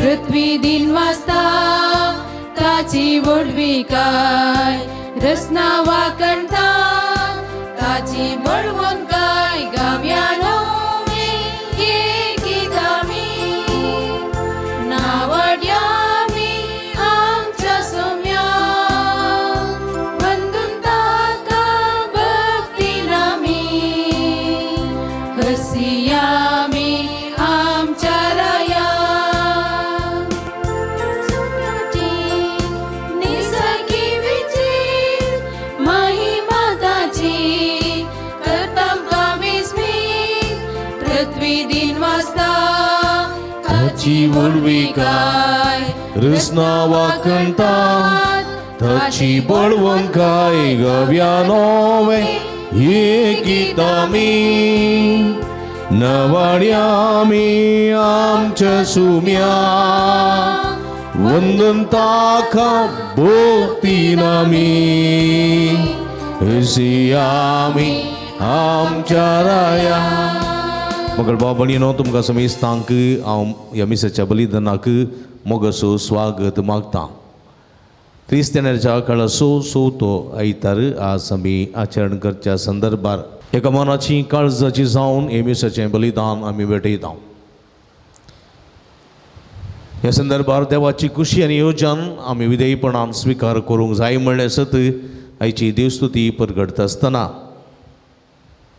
पृथ्वी दिन वाजता ताची वडवी काय रसना वाकणता ताची बळवण काय गाव्यानो गीत आमी नावड्यामी आमच्या सोम्या वंदून ताका भक्तीन आमी हसियामी आमच्या राया ताची वडवी काय रसना वाकणता ताची बळवण काय गव्यानो हे गीत आमी नवाड्यामी आमच्या सुम्या वंदन ताका भक्तीन आमी हसियामी आमच्या राया. मगर बाबणीनो तुमकां समेस्तांक हांव ह्या मिसाच्या बलिदानाक मोगसो स्वागत मागता. क्रिस्तांवांच्या काळाचो तो आयतार आज आमी आचरण करच्या संदर्भार एका मनाची काळजाची जावन हे मिसाचें बलिदान आमी भेटयता. ह्या संदर्भार देवाची खुशी आनी येवजण आमी विधेयपणान स्विकार करूंक जाय म्हणले सत आयची देवस्तुती परगडता आसतना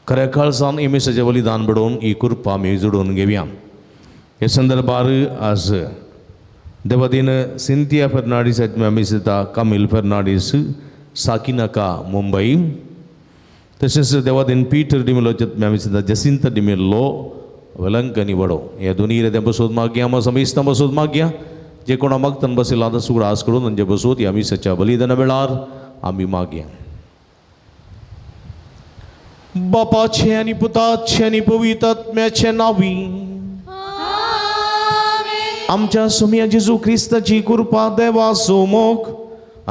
खऱ्या काळजान एमेसाचें बलिदान बडोवन ही कृपा आमी जोडून घेवया. हे संदर्भार आज देवादीन सिंथिया फर्नांडीस मेमिसिता कामिल फर्नांडीस साकिनाका मुंबई तशेंच देवादीन पीटर डिमेलो मेमिसिता जसिंता डिमेलो वेलंकनी वडो हे दोनी रेद्या बसोत मागया आमी समेस्तां बसोत मागया. जे कोणा मागतना बसयला आतां सुगडा आस करून तांचे बसोत ह्या मिसाच्या बलिदाना वेळार आमी मागया. बापाचे आणि पुताचे आणि पवित्र आत्म्याचे नावी आमच्या सुम्या जेजू ख्रिस्ताची कृपा देवा सोमोग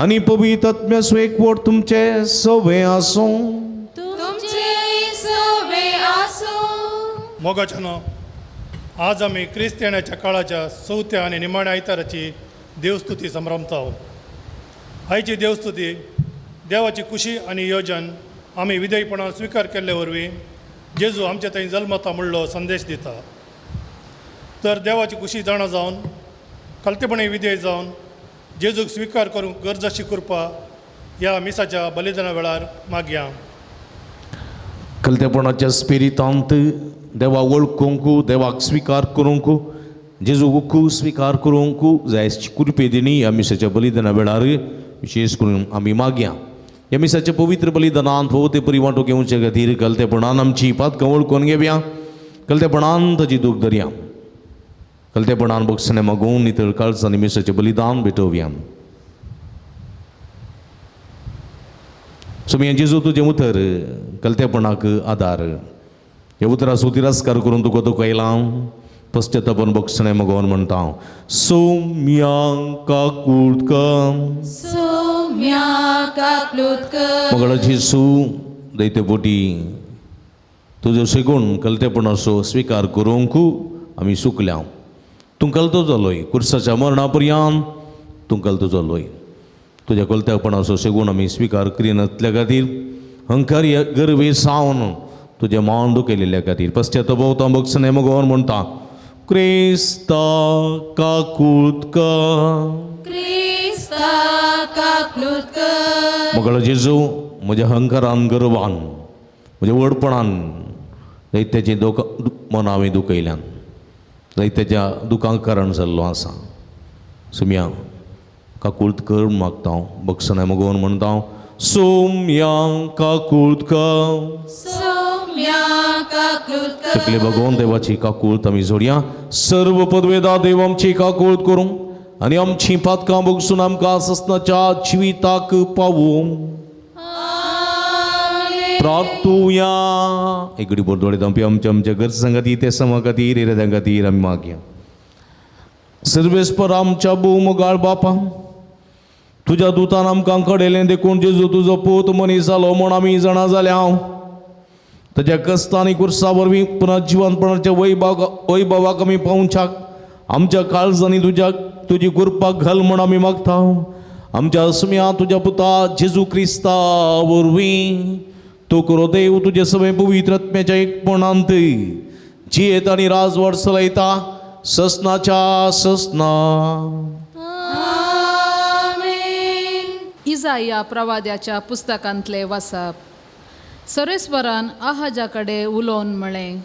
आणि पवित्र आत्म्याचो एकवट तुमचे सवे आसूं. मोगाच्यानो आज आमी क्रिस्तांवांच्या काळाच्या चवथ्या आनी निमाण्या आयताराची देवस्तुती संभ्रमता. आयची देवस्तुती देवाची खुशी आनी येवजण आमी विधेयपणान स्विकार केल्ले वरवीं जेजू आमच्या थंय जल्मता म्हणलो संदेश दिता. तर देवाची खुशी जाणा जावन कलतेपणी विधेय जावन जेजूक स्विकार करूंक गरजेची कृपा ह्या मिसाच्या बलिदाना वेळार मागया. कलतेपणाच्या स्पिरितांत देवा वळखूंक देवाक स्विकार करूंक जेजूक स्विकार करूंक जाय कृपे दिनी ह्या मिसाच्या बलिदाना वेळार विशेष करून आमी मागया. ह्या मिसाच्या पवित्र बलिदानांत भोवते परिवाटो घेवचे खातीर कलतेपणान आमची पातकां वळखून घेवया. कलतेपणान ताची दूख धरया. कलतेपणान बक्षणे मागून नितळ काळजांनी मिसाचें बलिदान भेटोवया. सुमया जेजू तुजें उतर कलतेपणाक आदार. हे उतराचो तिरस्कार करून तुका दुखयलां पश्चातापन बक्षणे मागोवन म्हणटा सौम्यांका मगळ जेजू दैते पोटी तुजो सेगूण कलतेपणाचो स्विकार करूंक आमी चुकल्या. तूं कलतो जालोय कुर्साच्या मरणा पर्यंत तूं कलतो जालोय. तुज्या कलतेपणाचो सेगूण आमी स्विकार करिनासल्या खातीर हंकार गर्वे सावन तुजें मान दुखयलेल्या खातीर पश्चाताप बक्षणे मागोवन म्हणटा क्रिस्ता मगळ जेजू म्हज्या हंकारान गर्वान म्हज्या वडपणान दैत्याची मनां हांवें दुखयल्यान जायत तेज्या दुखांक कारण जाल्लो आसा. सोम्या काकुळत कर मागता हांव बक्षणाय मगोवन म्हणटा हांव सोम्या काकुळत कर. सौम्या काकृत तकले भगवान देवाची काकुळत आमी जोडया. सर्व पदवेदा देव आमची काकुळत करूं आनी आमची पातकां बगसून आमकां ससनाच्या जिविताक पावूं. प्रार्थुया. एक घडी बोरदोळे दांपी आमच्या आमच्या गरजां खातीर ते समा खातीर इराद्यां खातीर आमी मागया. सर्वेस्पर आमच्या भोवमोगाळ बापा, तुज्या दुतान आमकां कडेलें देखून जेजू तुजो पूत मनीस जालो म्हूण आमी जाणा जाल्या. ताच्या कश्टां आनी कुर्सा वरवीं पुना जिवनपणाच्या वैभवाक आमी पावच्याक आमच्या काळजांनी तुजी कृपा घाल म्हूण आमी मागता. आमच्या सुम्या तुज्या पुता जेजू क्रिस्ता वरवीं तो करो देव तुजे सगळे पवित्र आत्म्याच्या एकपणांत जियेत आनी राजवट चलयता ससनाच्या ससना. इजाया प्रवाद्याच्या पुस्तकांतले वाचप. सर्वेस्परान आहाजा कडेन उलोवन म्हळें,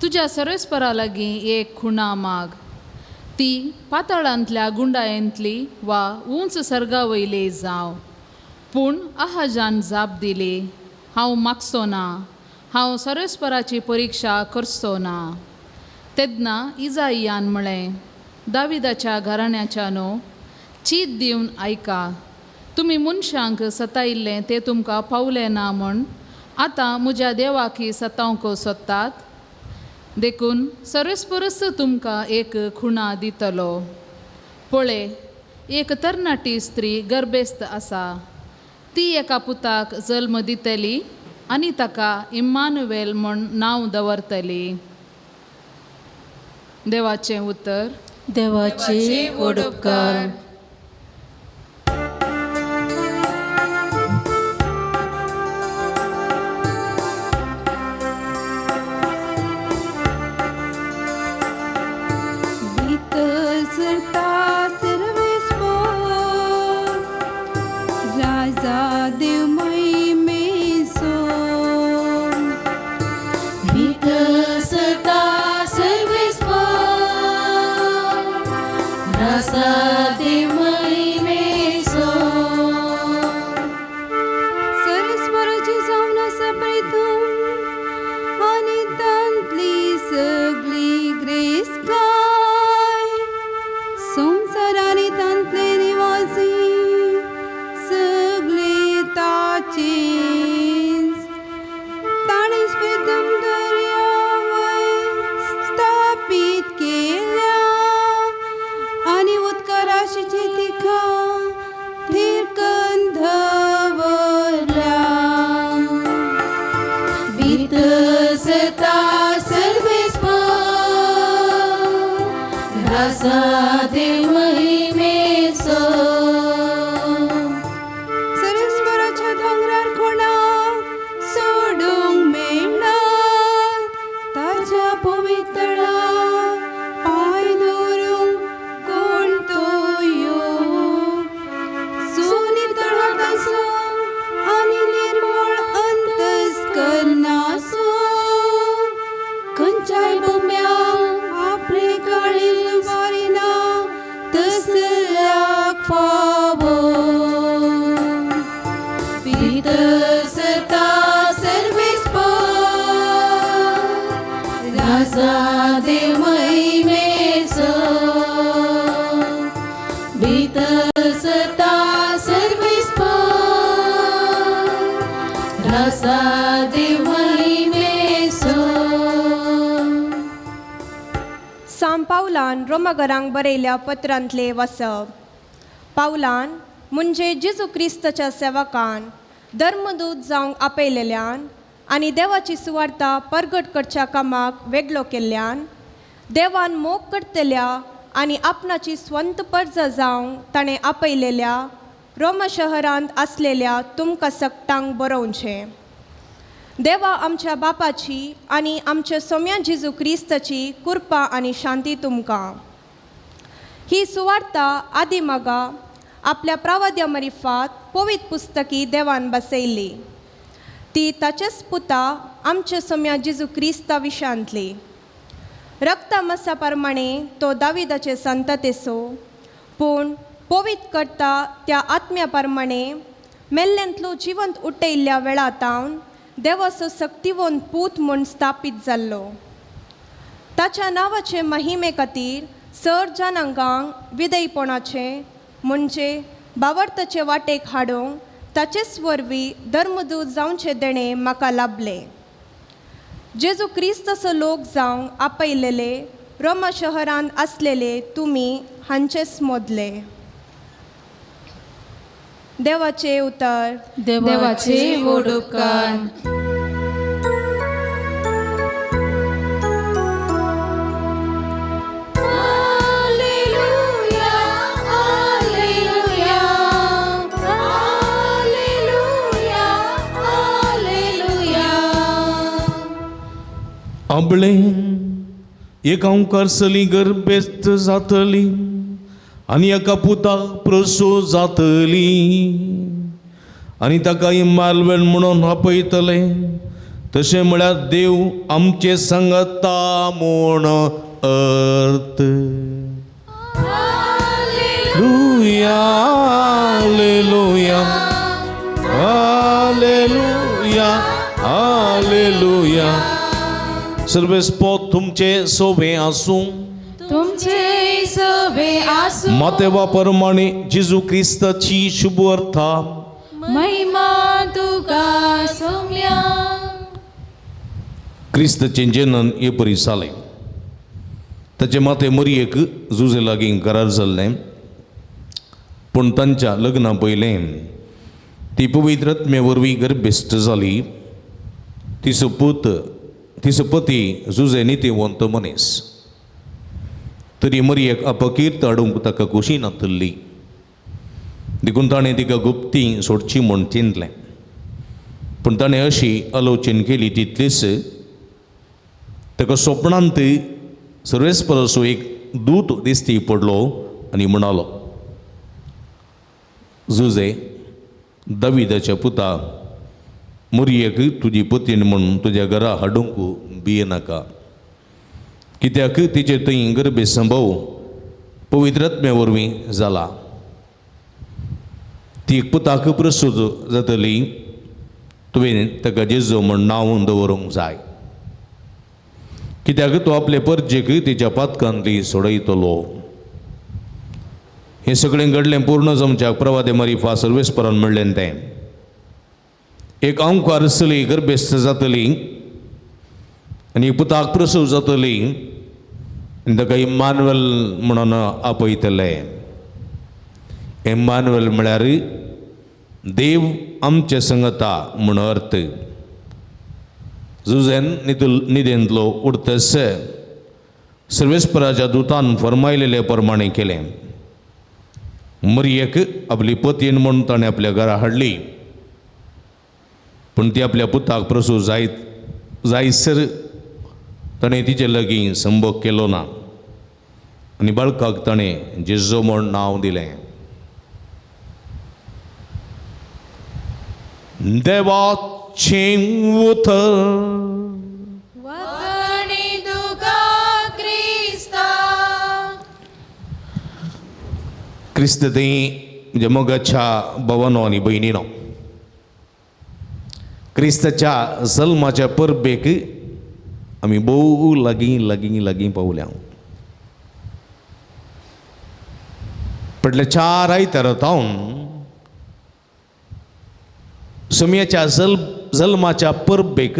तुज्या सर्वेस्परा लागीं एक खुणा माग, ती पाताळांतल्या गुंडायेंतली वा उंच सर्गा वयली जावं. पूण आहाजान जाप दिली, हांव मागचो ना, हांव सर्वेस्पराची परिक्षा करचो ना. तेन्ना इजायान म्हळें, दाविदाच्या घराण्याच्या न्हू, चीत दिवन आयका, तुमी मनशांक सतायिल्लें तें तुमकां पावलें ना म्हूण आतां म्हज्या देवाकी सतावंक सोदतात. देखून सर्वेस्परस तुमकां एक खुणा दितलो. पळय, एक तरणाटी स्त्री गर्भेस्त आसा, ती एका पुताक जल्म दितली आनी ताका इम्मानुवेल म्हूण नांव दवरतली. देवाचें उतर. देवाचे ओडपकार. सरस्वराच्या दोंगरार कोणा सोडूंक मेळना, ताच्या पवित्रा पाय दवरूंक कोण तो येवं. सोनी तळाक आसो आनी निर्मळ अंतस्करणाचो, खंयच्याय बोंब्याक आपले काळीज मारिना तसल्याक फावो. पितसता सर्वेस्पर, राजा देव महिमेचो. पितसता सर्वेस्पर, राजा देव महिमेचो. सांत पावलान रोमाघरांक बरयल्या पत्रांतले वचप. पावलान म्हणजे जेजू क्रिस्ताच्या सेवकान धर्मदूत जावंक आपयलेल्यान आनी देवाची सुवार्ता परगट करच्या कामाक वेगळो केल्ल्यान, देवान मोग करतल्या आनी आपणाची स्वंत पर्ज जावंक ताणें आपयलेल्या रोमा शहरांत आसलेल्या तुमकां सक्तांक बरोवचें. देवा आमच्या बापाची आनी आमच्या सोम्या जेजू क्रिस्ताची कृपा आनी शांती तुमकां. ही सुवार्ता आदी मागा आपल्या प्रवाद्या मरिफात पवित्र पुस्तकी देवान बसयली. ती ताचेच पुता आमच्या सोम्या जेजू क्रिस्ता विशांतली. रक्तमसा प्रमाणे तो दाविदाचे संततेचो, पूण पवित करता त्या आत्म्या प्रमाणे मेल्ल्यांतलो जिवंत उठयल्ल्या वेळातावन देवाचो सक्तिवंत पूत म्हूण स्थापीत जाल्लो. ताच्या नांवाचे महिमे खातीर सर जनांगांक विधेयपणाचे म्हणजे बावर्ताचे वाटेक हाडूंक ताचेच वरवीं धर्मदूत जावचे देणे म्हाका लाभले. जेजू क्रिस्तचो लोक जावंक आपयलेले रोमा शहरांत आसलेले तुमी हांचेच मोदले. देवाचे उतर. देवाचे व्हड उपकार. Hallelujah, hallelujah, hallelujah, hallelujah. आबळे एक ओंकार सली गर्भेस्त जातली आनी एका पुताक प्रसूव जातली आनी ताका इम्मानुएल म्हणून आपयतले. तशें म्हळ्यार देव आमचे सांगता म्हूण अर्थ. Hallelujah, hallelujah, hallelujah, hallelujah. सर्वेस्पोत तुमचे सोबे आसूं. तुमचे सवे आसूं. मातेवा प्रमाणे जेजू क्रिस्ताची शुभ अर्था. महिमा तुका सौम्या. क्रिस्तचें जनन हे परी जालें. ताचे माते मरयेक जुजे लागीं करार जाल्लें, पूण तांच्या लग्ना पयलें ती पवित्र आत्मे वरवीं गर्भेस्त जाली. तिचो पती जुजे नितीवंत मनीस. तरी मरयेक अपकीर्त हाडूंक ताका खोशी नातल्ली. देखून ताणें तिका गुप्ती सोडची म्हूण चिंतलें. पूण ताणें अशी आलोचन केली तितलीच ताका स्वप्नांत सर्वेस्पराचो एक दूत दिश्टी पडलो आनी म्हणालो, जुजे, दाविदाच्या पुता, मरयेक तुजी पतीन म्हूण तुज्या घरा हाडूंक भियेनाका. कित्याक तिचे थंय गर्भे संभव पवित्र आत्म्या वरवीं जाला. ती पुताक प्रसूत जातली. तुवें ताका जेजू म्हूण नांव दवरूंक जाय. कित्याक तो आपले परजेक तिच्या पातकांतली सोडयतलो. हें सगळें घडलें पूर्ण जमच्याक प्रवादे मारिफा सर्वेस्परान म्हणलें तें. एक ओंकार सली गर्भेस्त जातली आनी पुताक प्रसूव जातली आनी ताका इम्मानुएल म्हणून आपयतले. इम्मानुएल म्हळ्यार देव आमचे संगता म्हूण अर्थ. जुजेन न्हिदेंतलो उठतस सर्वेस्पराच्या दुतान फरमायलेले प्रमाणे केलें. मरयेक आपली पतीन म्हूण ताणें आपल्या घरा हाडली. पूण ती आपल्या पुताक प्रसूव जायसर ताणें तिचे लागीं संभोग केलो ना आनी बाळकाक ताणें जेजू म्हूण नांव दिलें. देवाचें उतर. वखणी तुका क्रिस्ता. क्रिस्त थंय म्हणजे मोगाच्या भवनो आनी भयणीनो, क्रिस्ताच्या जल्माच्या परबेक आमी भोव लागीं लागीं लागीं पावल्या. फाटल्या 4 आयतारांतावन सोम्याच्या जल्माच्या परबेक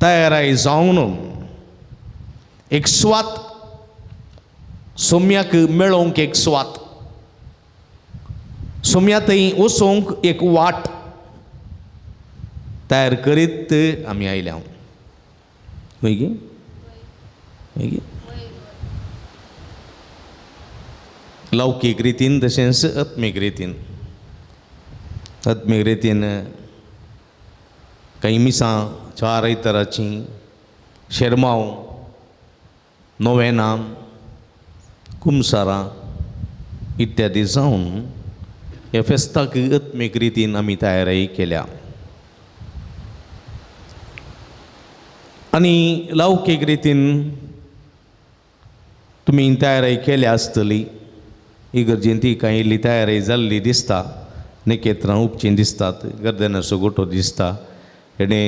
तयाराय जावन एक स्वात, सोम्याक मेळोवंक एक स्वात, सोम्या थंय वचोंक एक वाट तयार करीत आमी आयल्या. वैगी वैगी लौकीक रितीन तशेंच आत्मीक रितीन. आत्मीक रितीन काही मिसां 4 आयताराचीं, शेरमाव, नोवेनां, कुमसारां इत्यादी जावन ह्या फेस्ताक आत्मीक रितीन आमी तयारी केल्या. आणि लौकिक रितीन तुम्ही तयारी केली आसतली इगर्जेन ती कांय इल्ली तयारी जाल्ली दिसता नखेत्रां उपचीं दिसतात गर्दनाचो गोठो दिसता हेणे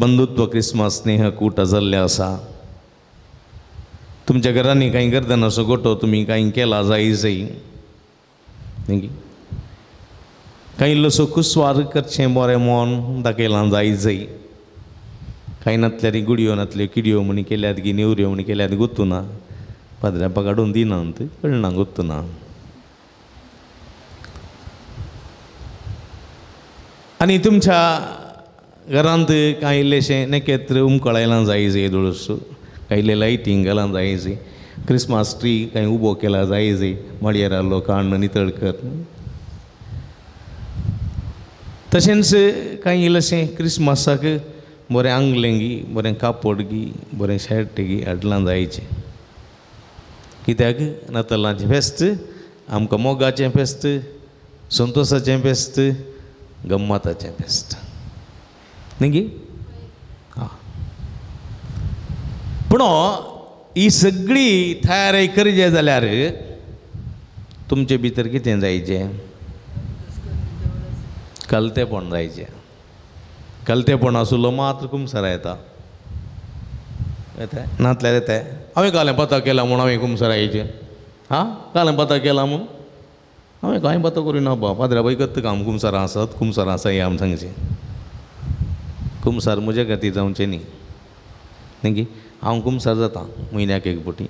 बंधुत्व क्रिस्मस स्नेह कूट जाल्ले आसा तुमच्या घरांनी कांय गर्दनाचो गोठो तुमी कांय केला जायी न्ही कांय इल्लोसो कुस्वार करचें बरें मोन दाखयलां जायी कांय नातल्यार गुडयो नातल्यो किडयो म्हणी केल्यात गी नेवऱ्यो म्हणी केल्यात गुत्तुना पाद्र्यापा काडून दिनात कळना गुत्तुना आनी तुमच्या घरांत कांय इल्लेशें नखेत्र उमकळायलां जायी दोळसो कांय इल्ले लायटींग घालां जायी क्रिस्मस ट्री कांय उबो केला जायी मळयेर आसलो काण्ण नितळ कर तशेंच कांय इल्लेशें क्रिस्मसाक बरें आंगलें गी बरें कापड गी बरें शर्ट गी हाडलां जायचें कित्याक नातालांचें फेस्त आमकां मोगाचें फेस्त संतोशाचें फेस्त गम्मताचें फेस्त न्ही गी हां पूण ही सगळी तयारी करचें जाल्यार तुमचे भितर कितें जायचें कलतेपण जायचें कलतेपण आसलो मात्र कुमसारा येता येता नातल्यार येता हांवें कालें पता केला म्हूण हांवें कुमसारा येयचें हां कालें पता केला म्हूण हांवें कांय पता करिना बा पाद्र्या बाई करता काम कुमसारा आसात कुमसारा आसा हें आमी सांगचें कुमसार म्हजे खातीर जावचें न्ही गी हांव कुमसार जाता म्हयन्याक एक फावटी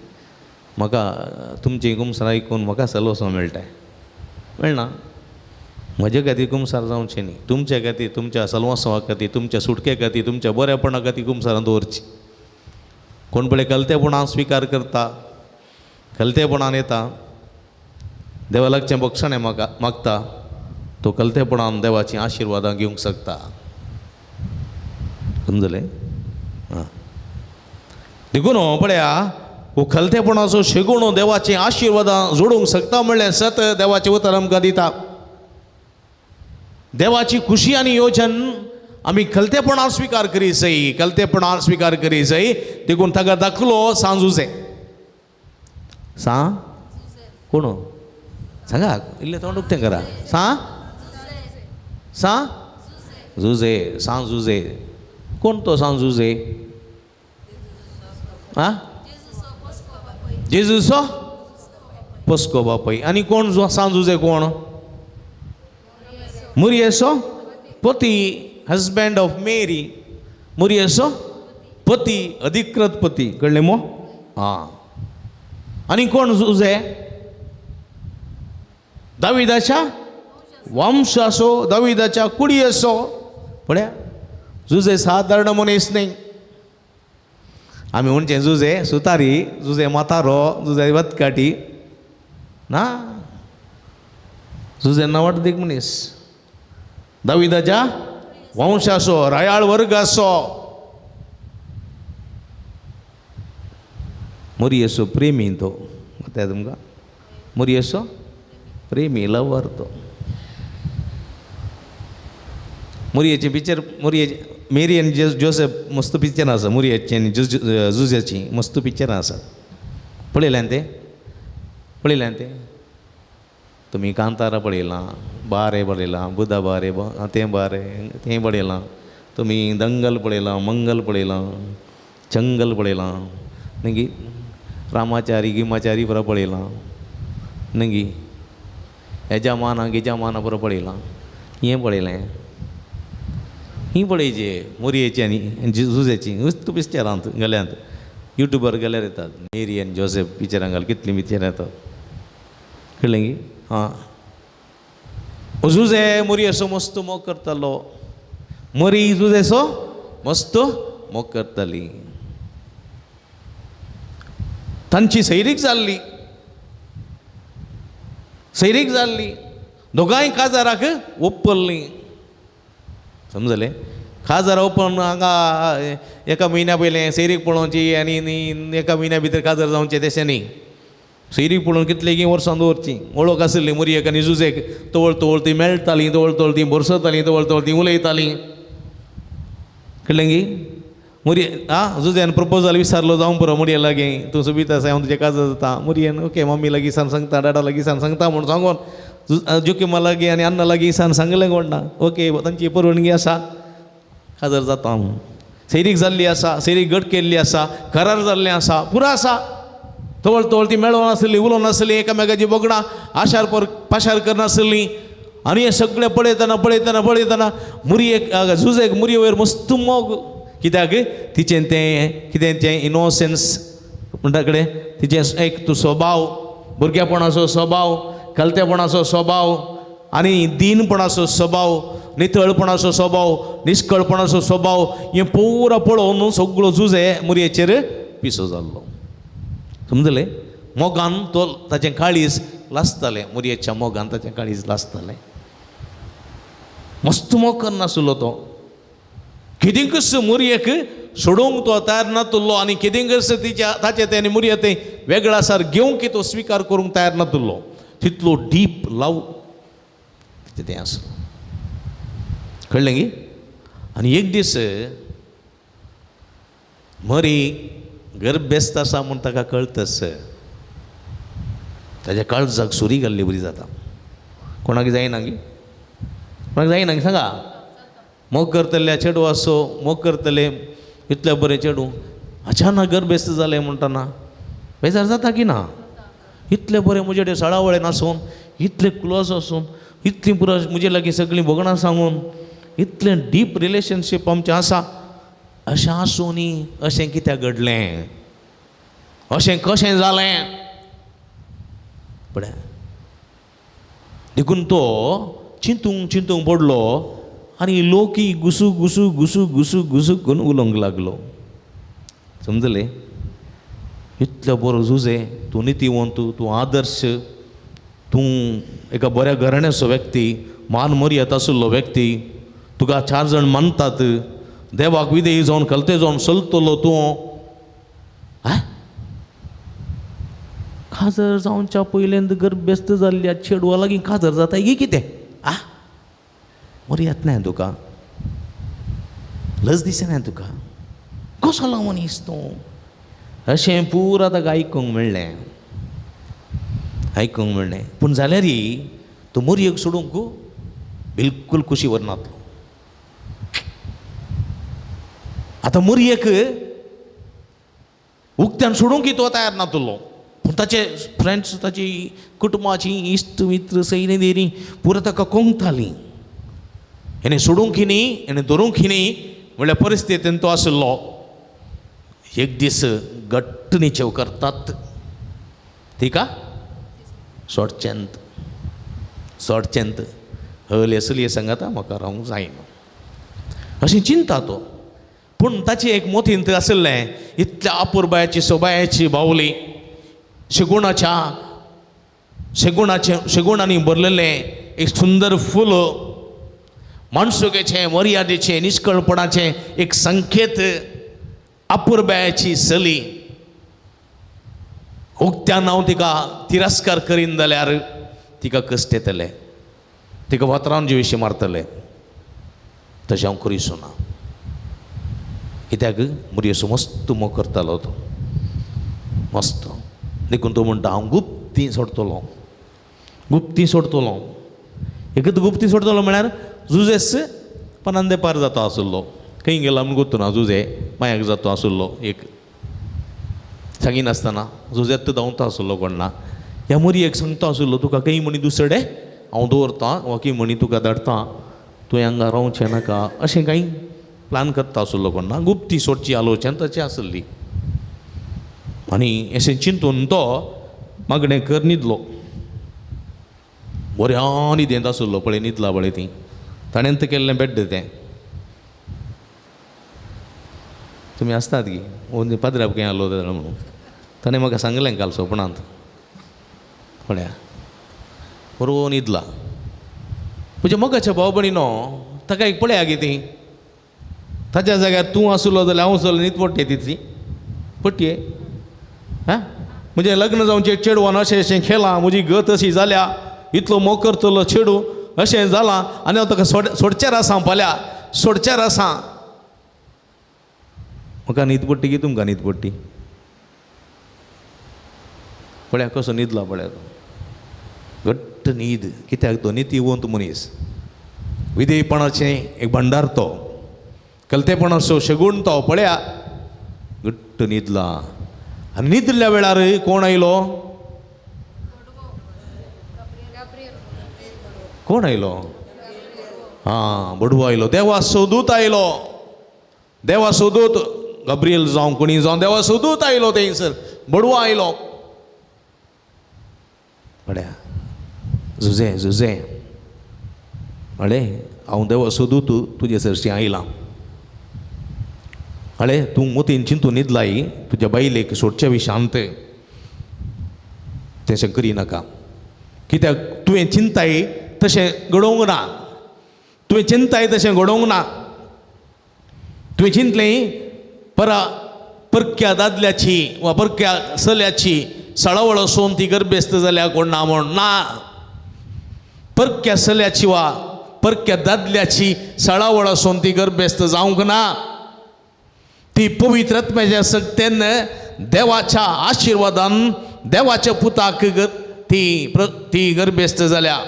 म्हाका तुमची कुमसार आयकून म्हाका सलोसो मेळटा मेळना म्हजे खातीर कुमसार जावचें न्ही तुमच्या खातीर तुमच्या सलवासवा खातीर तुमच्या सुटके खातीर तुमच्या बरेपणा खातीर कुमसारां दवरची कोण पळय कलतेपणान स्विकार करता कलतेपणान येता देवा लागचें बक्षणें मागता तो कलतेपणान देवाचीं आशिर्वादां घेवंक शकता समजलें हां देखून पळया हो खलतेपणाचो शेगूण देवाचीं आशिर्वादां जोडूंक शकता म्हणल्यार सत देवाचें उतर आमकां दिता देवाची खुशी आनी येवजन आमी कलतेपणान स्विकार करी जाय कलतेपणान स्विकार करी जाय देखून ताका दाखलो सांजुजे कोण सांगा इल्लें तोंड उक्तें करा जुजे जुजे कोण तो जुजे आं जेजूचो पोस्को बापाय आनी कोण जुजे कोण मुरियेचो पती हजबँड ऑफ मेरी मुरियेचो पती अधिकृत पती कळ्ळें मो हां आनी कोण जुजे दाविदाच्या वंशाचो दाविदाच्या कुडयेचो पळया जुजे सादारण मनीस न्ही आमी म्हणचें जुजे सुतारी जुजे मातारो जुजे वतकाटी ना जुजे नावाडीक मनीस दाविदाच्या वंशाचो रायाळ वर्गाचो मुरियेचो प्रेमी तो माहिती तुमकां मुरियेचो प्रेमी लवर तो मुरियेचें पिक्चर मेरी आनी जोसेफ मस्त पिक्चर आसा मुरियेचें आनी जुजेची मस्त पिक्चरां आसात पळयल्यान तें तुमी कांतारा पळयलां बारे पळयलां बुधा बारे तें पळयलां तुमी दंगल पळयलां मंगल पळयलां चंगल पळयलां न्ही रामाचारी गिमाचारी बरो पळयलां न्ही यजमाना गिजमाना बरो पळयलां हें पळयलें ही पळयचे मोरयेची आनी जुजेची नुस्त पिक्चरांत गेल्यांत युट्यूबार गेल्यार येतात मेरी आनी जोसेफ पिक्चरां घाल कितलीं पिक्चरां येतात कळ्ळें गी हां जुजे मोरयेचो मस्त मोग करतालो मोरी जुजेचो मस्त मोग करताली तांची सैरीक जाल्ली दोगांय काजाराक ओप्पल्लीं समजलें काजार ओपन हांगा एका म्हयन्या पयलें सैरीक पळोवची आनी एका म्हयन्या भितर काजार जावचें तशें न्ही सैरीक पळोवन कितलें वर्सां दवरची वळख आसली मोरयेक आनी जुजेक तवळ ती मेळटालीं तवळ तीं बरसतालीं तवळ तीं उलयतालीं कळ्ळें गी मुरये जुजेन प्रपोजल विचारलो जावं पुरो मुरये लागीं तूं सोबीत आसा हांव तुजें काजर जाता मुरयेन ओके मम्मी लागीं सान सांगता डाडा लागीं सान सांगता म्हूण सांगून जोकिमा लागीं आनी अण्णा लागीं सान सांगलें कोणना ओके तांची परवानगी आसा काजर जाता म्हूण सैरीक जाल्ली आसा सैरीक गट केल्ली आसा करार जाल्लें आसा पुरो आसा तवळ तवळ ती मेळोन आसली उलोवन नासली एकामेकाची बोगडां आशार पाशार करनासलीं आनी हें सगळें पळयतना मुरयेक झुजेक मुरये वयर मस्त मोग कित्याक तिचें तें कितें तें इनोसन्स म्हणटा कडेन तिचें एक तो स्वभाव भुरगेपणाचो स्वभाव कलतेपणाचो स्वभाव आनी दीनपणाचो स्वभाव नितळपणाचो स्वभाव निश्कळपणाचो स्वभाव हें पुरो पळोवन सगळो झुजे मुरयेचेर पिसो जाल्लो समजलें मोगान तो ताचें काळीज लासतालें मुरयेच्या मोगान ताचें काळीज लासतालें मस्त मोग करनासलो तो कितेंकच मुरयेक सोडूंक तो तयार नासलो आनी कितेंकच ताचें तें मुरये तें वेगळा आसार घेवंक तो स्विकार करूंक तयार नासलो तितलो डीप लव तें आसलो कळ्ळें गी आनी एक दीस मरी गर्भेस्त आसा म्हूण ताका कळटस ताच्या काळजाक सुरी घाल्ली बरी जाता कोणाक जायना गी कोणाक जायना सांगा मोग करतले चेडू आसो मोग करतले इतलें बरें चेडू अचानक गर्भेस्त जालें म्हणटना बेजार जाता की ना इतलें बरें म्हजे कडेन सळावळेन आसून इतलें क्लोज आसून इतलीं पुरो म्हजे लागीं सगळीं भोगणां सांगून इतलें डीप रिलेशनशीप आमचें आसा अशें आसूनी अशें कित्याक घडलें अशें कशें जालें पळय देखून तो चिंतूंक पडलो आनी लोकी घुसू करून उलोवंक लागलो समजलें इतलो बरो झुजे तूं नितीवंत तूं आदर्श तूं एका बऱ्या घराण्याचो व्यक्ती मान मर्याद आशिल्लो व्यक्ती तुका 4 जाण मानतात देवाक विधेयी जावन कलते जावन चलतलो तूं खाजर जावच्या पयलेंद गर्भेस्त जाल्ल्या चेडवा लागीं खाजर जाता गी कितें मर्याद ना तुका लज दिसना तुका कसलो मनीस तूं अशें पुरो ताका आयकूंक मेळ्ळें पूण जाल्यार तो मरयेक सोडूंक बिलकूल कुशी वरनातलो आतां मरयेक उक्त्यान सोडूंक तो तयार नासलो पूण ताचे फ्रेंड्स ताची कुटुंबाची इश्ट मित्र सैनेरी पुरो ताका कोंगतालीं हेणें सोडूंक न्ही हेणें धरूंक न्ही म्हणल्यार परिस्थितीन तो आसलो एक दीस घट्ट निचेव करतात ठीक आ सोडचेंत हले असली सांगाता म्हाका रावंक जायना अशी चिंता तो पूण ताची एक मोतींत आसलें इतल्या अपुरबायाची सोबायाची बावली शेगुणांनी भरलेलें एक सुंदर फूल माणसुकेचें मर्यादेचें निश्कळपणाचें एक संकेत अपुरबायाची सली उक्त्यान हांव तिका तिरस्कार करीन जाल्यार तिका कश्ट येतले तिका वतरावन जीवेशी मारतले तशें हांव करिसूं ना कित्याक मरयेचो मस्त मोग करतालो तो मस्त देखून तो म्हणटा हांव गुप्ती सोडतलो एकच गुप्ती सोडतलो म्हळ्यार जुजेस पनांदे पार जातो आसलो खंय गेलो म्हूण गोतूं ना जुजे मायाक जातो आसलो एक सांगिनासतना जुजेत धांवता आसलो कोणना ह्या मरयेक सांगता आसलो तुका खंय म्हणी दुसरे हांव दवरतां वा खंय म्हणी तुका धाडटां तुवें हांगा रावचें नाका अशें कांय प्लान करता आसलो कोणना गुप्ती सोडची आलोचन तशी आसली आनी अशें चिंतून तो मागणें कर न्हिदलो बऱ्या न्हिदेंत आसलो पळय न्हिदला पळय ती ताणें केल्लें बेड्ड तें तुमी आसतात गी पाद्राप खंय आसलो म्हणून ताणें म्हाका सांगलें काल सपनांत पळया बरो न्हिदला म्हज्या मोगाच्या भाव भयणीनो ताका एक पळया गे ती ताच्या जाग्यार तूं आसलो जाल्यार हांव आसलो न्हीद पडटे तितली पडटे म्हणजे लग्न जावन चेडवान अशें खेळ्ळां म्हजी गत अशी जाल्या इतलो मोग करतलो चेडू अशें जालां आनी हांव ताका सोडच्यार आसां फाल्यां सोडच्यार आसां म्हाका न्हीद पडटी की तुमकां न्हीद पडटी? पळया कसो न्हिदला पळया तो, घट्ट न्हीद. कित्याक तो नितीवंत मनीस, विधेयपणाचें एक भंडार तो, कलतेपणाचो शगूण तो. पळया घट्ट न्हिदला. आनी न्हिदल्या वेळार कोण आयलो? कोण आयलो? हां, बडवो आयलो. देवाचो दूत आयलो. देवाचो दूत गब्रियल जावं कोणी जावं देवाचो दूत आयलो थंयसर. बडवो आयलो. पळया झुजे झुजे अळे हांव देवाचो दूत तुजे सरशी आयलां. अळे तूं मोतीन चिंतून न्हिदलाई, तुज्या बायलेक सोडचे विशांत तशें करिनाका. कित्याक तुवें चिंताय तशें घडोवंक ना. तुवें चिंताय तशें घडोवंक ना. तुवें चिंतलें परक्या दादल्याची वा परक्या चल्याची सळावळ आसून ती गर्भेस्त जाल्या कोण ना म्हूण. ना, परक्या चल्याची वा परक्या दादल्याची सळावळ आसून ती गर्भेस्त जावंक ना. ती पवित्र आत्म्याच्या शक्तीन देवाच्या आशिर्वादान देवाच्या पुताक ती गर्भेस्त जाल्या.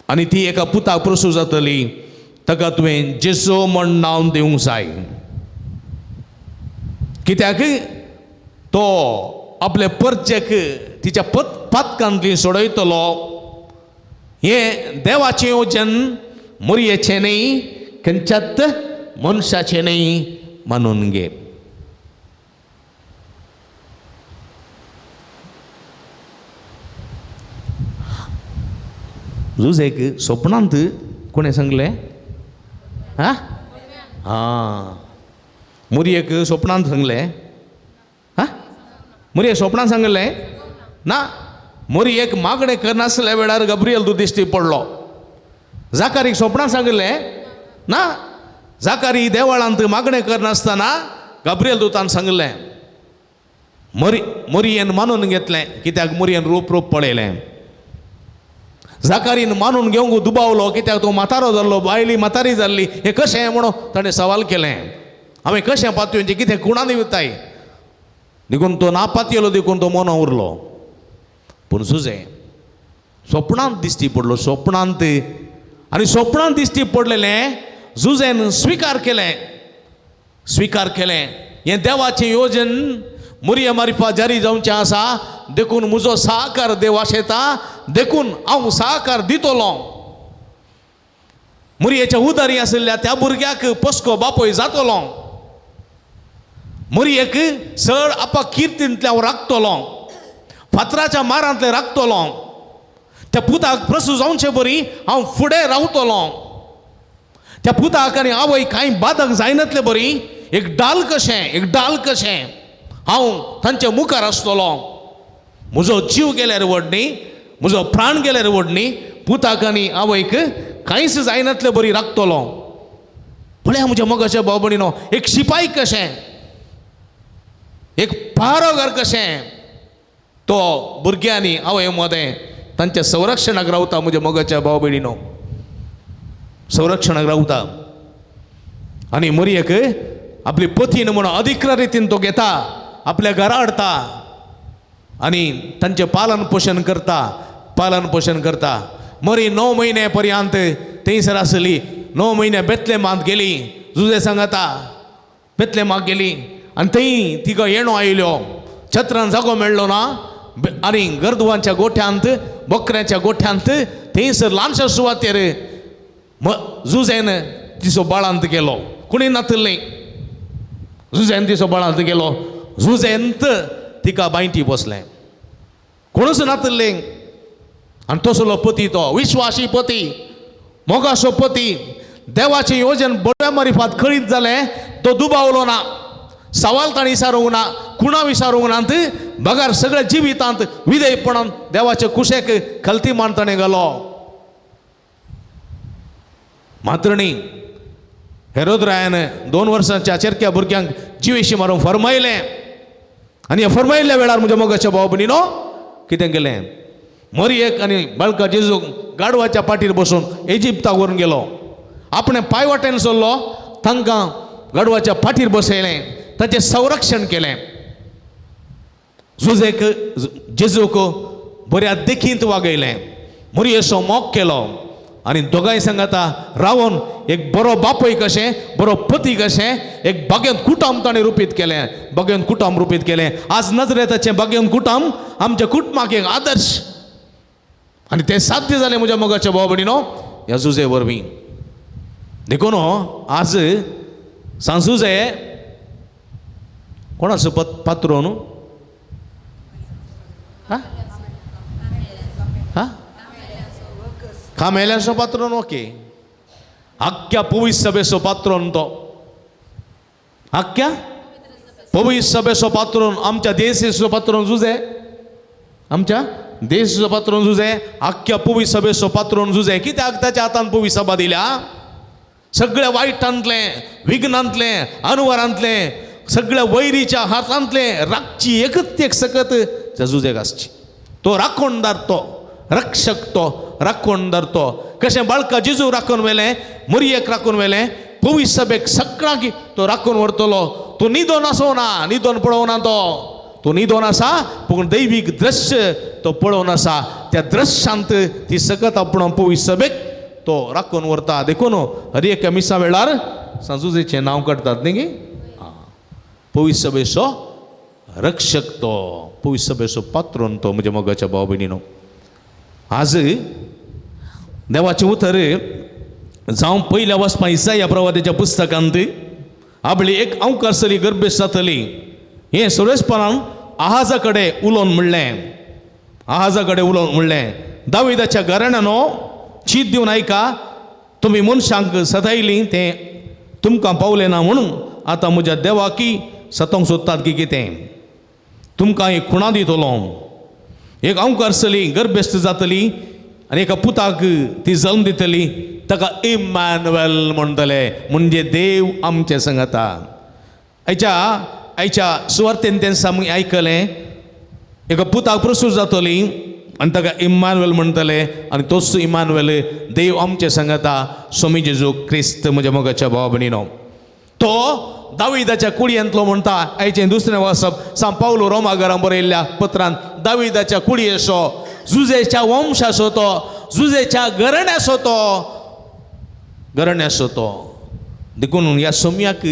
आनी ती एका पुताक प्रसूव जातली. ताका तुवें जेसो म्हण नांव दिवंक जाय. कित्याक तो आपले परचेक तिच्या पातकांतली सोडयतलो. हें देवाचें येवजन मोरयेचें न्ही, खंयच्याच मनशाचें न्ही मानून घे. जुजेक स्वप्नांत कोणें सांगलें? हां हां, मोरयेक स्वप्नांत सांगलें. हां, मोरये स्वप्नांत सांगलें ना. मोरयेक मागणें करनासल्या वेळार गब्रियल दूत दिश्टी पडलो. जाकारीक स्वप्नांत सांगलें ना. जाकारी देवळांत मागणें करनासतना गब्रियल दुतान सांगलें. मोरयेन मानून घेतलें, कित्याक मोरयेन रूप पळयलें. जाकारीन मानून घेवंक दुबावलो, कित्याक तो म्हातारो जाल्लो, बायली म्हातारी जाल्ली. हें कशें म्हणून ताणें सवाल केलें. हांवें कशें पातयेचें, कितें कुणान दिवताय देखून तो नापातयेलो देखून तो मोनो उरलो. पूण सुजे स्वप्नांत दिश्टी पडलो. स्वप्नांत आनी स्वप्नांत दिश्टी पडलेलें जुजेन स्विकार केलें. हें देवाचें येवजन मोरये मार्फा जारी जावचें आसा. देखून म्हजो सहकार देव आशेता. देखून हांव सहकार दितलो. मोरयेच्या उदारी आशिल्ल्या त्या भुरग्याक पस्को बापोय जातलो. मोरयेक सळ आपा किर्तींतल्यान राखतलो. फातराच्या मारांतले राखतलो. त्या पुताक प्रसूव जावचे बरी हांव फुडें रावतलो. त्या पुताक आनी आवय कांय बाधक जायनातले बरी एक डाल कशें हांव तांच्या मुखार आसतलो. म्हजो जीव गेल्यार व्हडणी, म्हजो प्राण गेल्यार व्हडणी, पुताक आनी आवयक कांयच जायनातले बरी राखतलो. पळया म्हज्या मोगाच्या भाव भयणीनो, एक शिपाई कशें, एक पहारोगार कशें तो भुरग्यांनी आवय मदें तांच्या संरक्षणाक रावता. म्हज्या मोगाच्या भाव भयणीनो, संरक्षणाक रावता. आनी मोरयेक आपली पतीन म्हणून अधिकृत रितीन तो घेता, आपल्या घरा हाडटा आनी तांचें पालन पोशण करता. मोरी 9 म्हयने पर्यंत थंयसर आसली. 9 म्हयने बेतलेमांत गेली. जुजे सांगता बेतलेमाक गेली आनी थंय तिका येणो आयलो. छत्रान जागो मेळ्ळो ना. आनी गर्दवांच्या गोठ्यांत, बकऱ्याच्या गोठ्यांत थंयसर ल्हानशा सुवातेर जुजेन तिचो बाळांत गेलो. कुणी नातल्लें. जुजेन तिचो बाळांत गेलो. जुजेंत तिका बांयटी बसलें. कोणूच नातल्लें. आनी तसलो पती तो विश्वासी पती, मोगाचो पती. देवाचें येवजन बडव्या मार्फात खळीत जालें. तो दुबावलो ना. सवाल ताणी विचारूंक ना, कुणा विचारूंक ना. बगार सगळ्या जिवितांत विधेयपणान देवाचे कुशेक खलतीमान ताणें घालो. मात्र न्ही, हेरोदरायान 2 वर्सांच्या चेरक्या भुरग्यांक जिवेशी मारूंक फरमायलें. आनी ह्या फरमायल्ल्या वेळार म्हज्या मोगाच्या भाव भयणीनो कितें केलें? मोरयेक आनी बाळका जेजूक गाडवाच्या पाठीर बसून इजिप्ताक व्हरून गेलो. आपणे पांय वाटेन चल्लो. तांकां गडवाच्या फाटीर बसयलें ताचें संरक्षण केलें जुजेक जेजूक बऱ्या देखींत वागयलें मोरयेचो मोग केलो आनी दोगांय सांगाता रावन एक बरो बापूय कशें बरो पती कशें एक बागेंत कुटुंब ताणें रुपीत केलें बागेंत कुटुंब रुपीत केलें आज नजरेताचें बागेंत कुटुंब आमच्या कुटुंबाक एक आदर्श आनी तें साध्य जालें म्हज्या मोगाच्या भाव भयणीनो ह्या जुजे वरवीं देखून आज सांजुजे कोणाचो पात्रो न्हू कामेल्याचो पात्रोन ओके आख्या पवित्र सभेचो पात्रोन तो आख्या पवित्र सभेचो पात्रोन आमच्या देशाचो पात्रोन जुजे आमच्या देशाचो पात्रोन जुजे आख्या पवित्र सभेचो पात्रोन जुजे कित्याक ताच्या हातान पवित्र सभा दिल्या सगळ्या वायटांतलें विघ्नांतलें अनुवारांतलें सगळ्या वैरीच्या हातांतलें राखची एकच एक सकत त्या जुजेक आसची तो राखणदार तो रक्षक तो राखणदार तो कशें बाळका जेजू राखून व्हेलें मोरयेक राखून व्हेलें पवित्र सभेक सगळ्यांक तो राखून व्हरतलो तो न्हिदोन आसो ना न्हिदोन पळोवना तो न्हिदोन आसा पूण दैवीक दृश्य तो पळोवन आसा त्या दृश्यांत ती सकत आपण पवित्र सभेक तो राखून व्हरता देखून हर एका मिसा वेळार सांजुजेचें नांव काडटात न्ही पवित्र सभेचो रक्षक तो पवित्र सभेचो पात्रोन तो म्हज्या मोगाच्या भाव भयणीनो आज देवाचें उतर जावं पयल्या वचपा इसाया प्रवाद्याच्या पुस्तकांत आपली एक अंवकारसली गर्भेश जातली हें सुरेशपणान आहाजा कडेन उलोवन म्हणलें दाविदाच्या घराण्यानो चीत दिवन आयका तुमी मनशांक सतायलीं तें तुमकां पावलें ना म्हणून आतां म्हज्या देवाकी सतोंक सोदतात की कितें तुमकां एक खुणा दितलो एक अंवकारसली गर्भेस्त जातली आनी एका पुताक ती जल्म दितली ताका इम्मॅन्युएल म्हणटले म्हणजे देव आमचे संगता आयच्या सुवार्तेन तें आयकलें एका पुताक प्रसूत जातली आनी ताका इम्मॅन्युएल म्हणटले आनी तोच इम्मॅन्युएल देव आमचे सांगता स्वामी जेजू क्रिस्त म्हज्या मोगाच्या भाव भयणीनो तो दाविदाच्या कुडयेंतलो म्हणटा आयचें दुसरें वचप सांत पावलो रोमाकारांक बरयल्ल्या पत्रांत दाविदाच्या कुडयेचो जुजेच्या वंशाचो तो जुजेच्या घराण्याचो तो देखून ह्या सोम्याक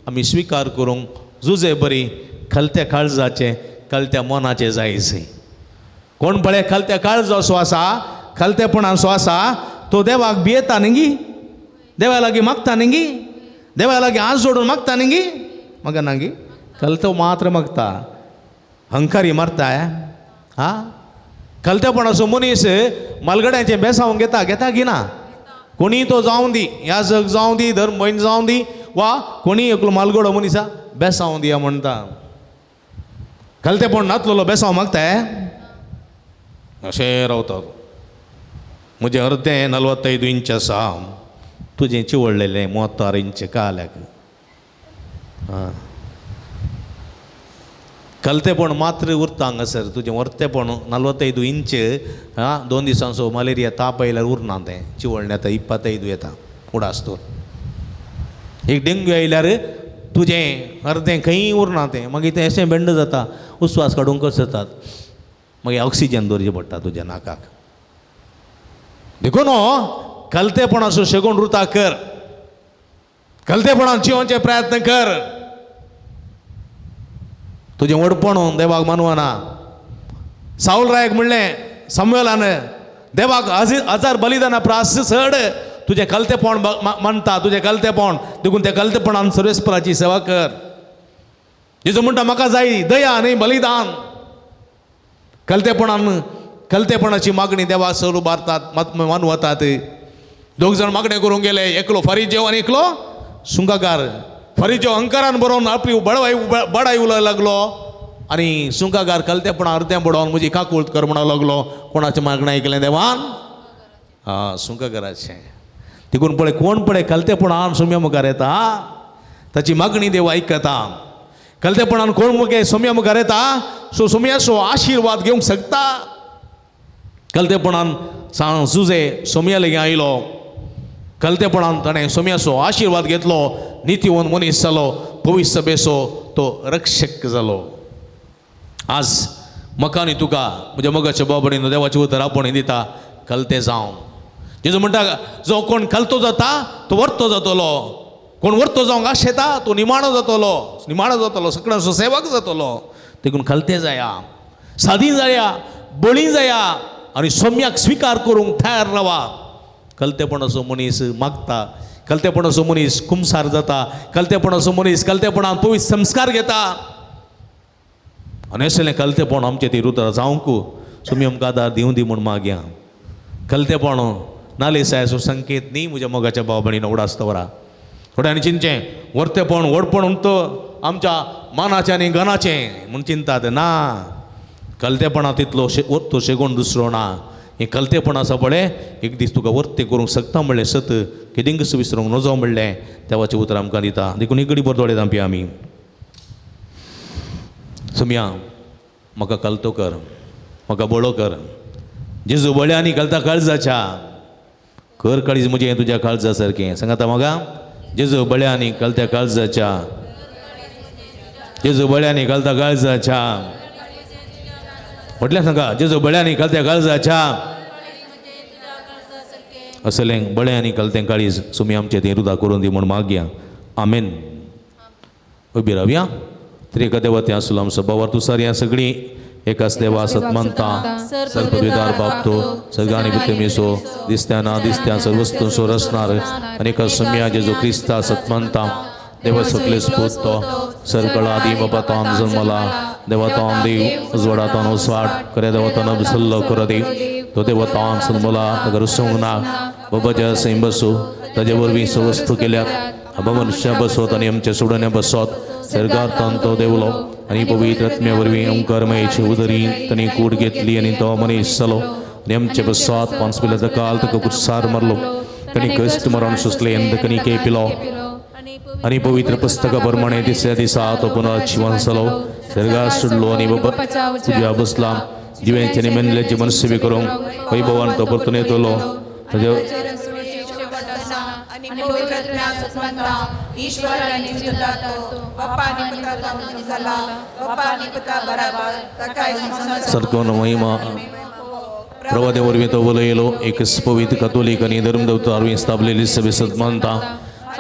आमी स्विकार करूंक जुजे बरी खलत्या काळजाचे खलत्या मनाचे जायचे कोण पळय खलत्या काळजाचो आसा खलतेपणाचो आसा तो देवाक भियेता न्ही देवा लागीं मागता न्ही देवा लागीं हात जोडून मागता न्ही म्हाका नागी कलतो मात्र मागता हंकारी मारता कलतेपणाचो मनीस मालगड्याचें बेसांव घेता घेना कोणी तो जावं दी ह्या जग जावं दी धर्म बहीण जावं दी वा कोणी एकलो मालगडो मनीसा बेसांव दिया म्हणटा कलतेपण नातलो बेसांव मागता अशें रावता म्हजें अर्दें 45 इंच आसा तुजें चिवडलेलें 36 इंच काल्याक कलतेपण मात्र उरता हांगासर तुजें वर्तेपण 45 इंच 2 दिसांचो मलेरिया ताप आयल्यार उरना तें चिवळणें येता 25 येता उडासतो एक डेंग्यू आयल्यार तुजें अर्दें खंय उरना तें मागीर तें अशें बेंड जाता उस्वास काडूंक कशें जातात मागीर ऑक्सिजन दवरचें पडटा तुज्या नाकाक देखून कलतेपणाचो शेगोण वृता कर कलतेपणान जिवोवचे प्रयत्न कर तुजें वडपण देवाक मानवना साऊल रायक म्हणलें सामुएलान देवाक 1000 बलिदाना प्रास चड तुजें कलतेपण मानता तुजें कलतेपण देखून त्या कलतेपणान सर्वेस्पराची सेवा कर जेजू म्हणटा म्हाका जाय दया न्ही बलिदान कलतेपणाची मागणी देवाक सरू बारतात मानवतात 2 जाण मागणें करूंक गेले एकलो फरिजेव आनी एकलो सुंकाकार फरिजेव अंकारान बरोवन आपली बडाय उलोवंक लागलो आनी सुंकाकार कलतेपणां अर्दें बडोवन म्हजी काकूळट कर म्हणूंक लागलो कोणाचें मागणें आयकलें देवान सुंकाकाराचें देखून पळय कोण पळय कलतेपणान सोम्या मुखार येता ताची मागणी देव आयकता कलतेपणान कोण मुखे सोम्या मुखार येता सो सोम्याचो आशिर्वाद घेवंक शकता कलतेपणान जुजे सोम्या लेगीत आयलो कलतेपणान ताणें सोम्याचो आशिर्वाद घेतलो, नितीवन मनीस जालो, पवित्र सभेचो तो रक्षक जालो. आज म्हाका आनी तुका म्हज्या मोगाच्या बाबडीन देवाचे उतर आपण दिता कलते जावं. जेजू म्हणटा जो कोण कलतो जाता तो वर्तो जातलो, कोण वर्तो जावंक आशेता तो निमाणो जातलो, सगळ्यांचो सेवक जातलो. देखून कलते जाया, सादी जाया, बळी जाया आनी सोम्याक स्विकार करूंक तयार रावा. कलतेपणाचो मनीस मागता, कलतेपणाचो मनीस कुमसार जाता, कलतेपणाचो मनीस कलतेपणान पवित्र संस्कार घेता. आनी असलें कलतेपण आमचें ती रुतर जावंक तुमी आमकां आदार दिवं दी म्हूण मागया. कलतेपण नालेसायाचो संकेत न्ही म्हज्या मोगाच्या भाव भयणीन उडासतवरा. थोड्यांनी चिंतचें वर्तेपण व्हडपण उंत आमच्या मानाचें आनी गनाचें म्हूण चिंतात. ना, कलतेपणा तितलो तो शेगोण दुसरो ना. हें कलतेपण आसा पळय, एक दीस तुका वर्ते करूंक शकता म्हणलें सत किदिंगस विसरूंक नजो म्हणलें देवाचें उतर आमकां दिता. देखून एक घडी बरदोळे दामपी आमी. सोम्या म्हाका कलतो कर, म्हाका बळो कर. जेजू बळ्यांनी कलता काळजाच्या कर काळीज म्हजें तुज्या काळजा सारकें. सांगाता म्हाका जेजू बळ्यांनी कलत्या काळजाच्या, जेजू बळ्यांनी कलता काळजाच्या. म्हटल्यार सांगा जेजू बळ्यांनी कलत्या काळजाच्या. असलें बळें आनी कलतें काळीज तुमी आमचें तें रुदा करून दी म्हूण मागया. आमेन. उबी रावया. त्रिएका देवते आसलो आमचो बाबार तुसार ह्या सगळीं एकाच देवा सतमंता सर्वविदार बाबतो सगळ्यांनी भितमेसो दिसत्या ना दिसत्या सर्वस्तुंचो रचणार अनेका सम्या जेजो क्रिस्ता सतमंता देव सकले स्फूर्तो सरकळा दी बापातान जन्मला देवतान देव उजवाडातान उसवाड करे देवतान बिसल्लो कर दे तो देवतान जन्मला अगर सोंगना बाबाच्या सैम बसो ताजे वरवीं सवस्तू केल्यात अब मनुष्य बसोत आनी आमच्या सोडण्या बसोत सर्गांत तो देवलो आनी पवित्र आत्म्या वरवीं ओंकारमयेची उदरी ताणी कूड घेतली आनी तो मनीस जालो आनी आमचे बसोत 5 पिलाचा काल ताका कुसार मारलो ताणी कश्ट मरण सुसले ताणी केपिलो आनी पवित्र पुस्तका प्रमाणे तिसऱ्या दिसा तो पुनर्जीवन जालो सर्गांत सुडलो आनी बाबा तुज्या बसला जिवेंचे आनी मेनलेचे मनसेवी करूंक वैभवान तो परतून येतलो ताज्या सरकवन महिमा प्रवादे वरवीं तो उलयलो एक पवित्र कथोलीक आनी धर्मदेवता वरवीं स्थापलेली सभे सतमानता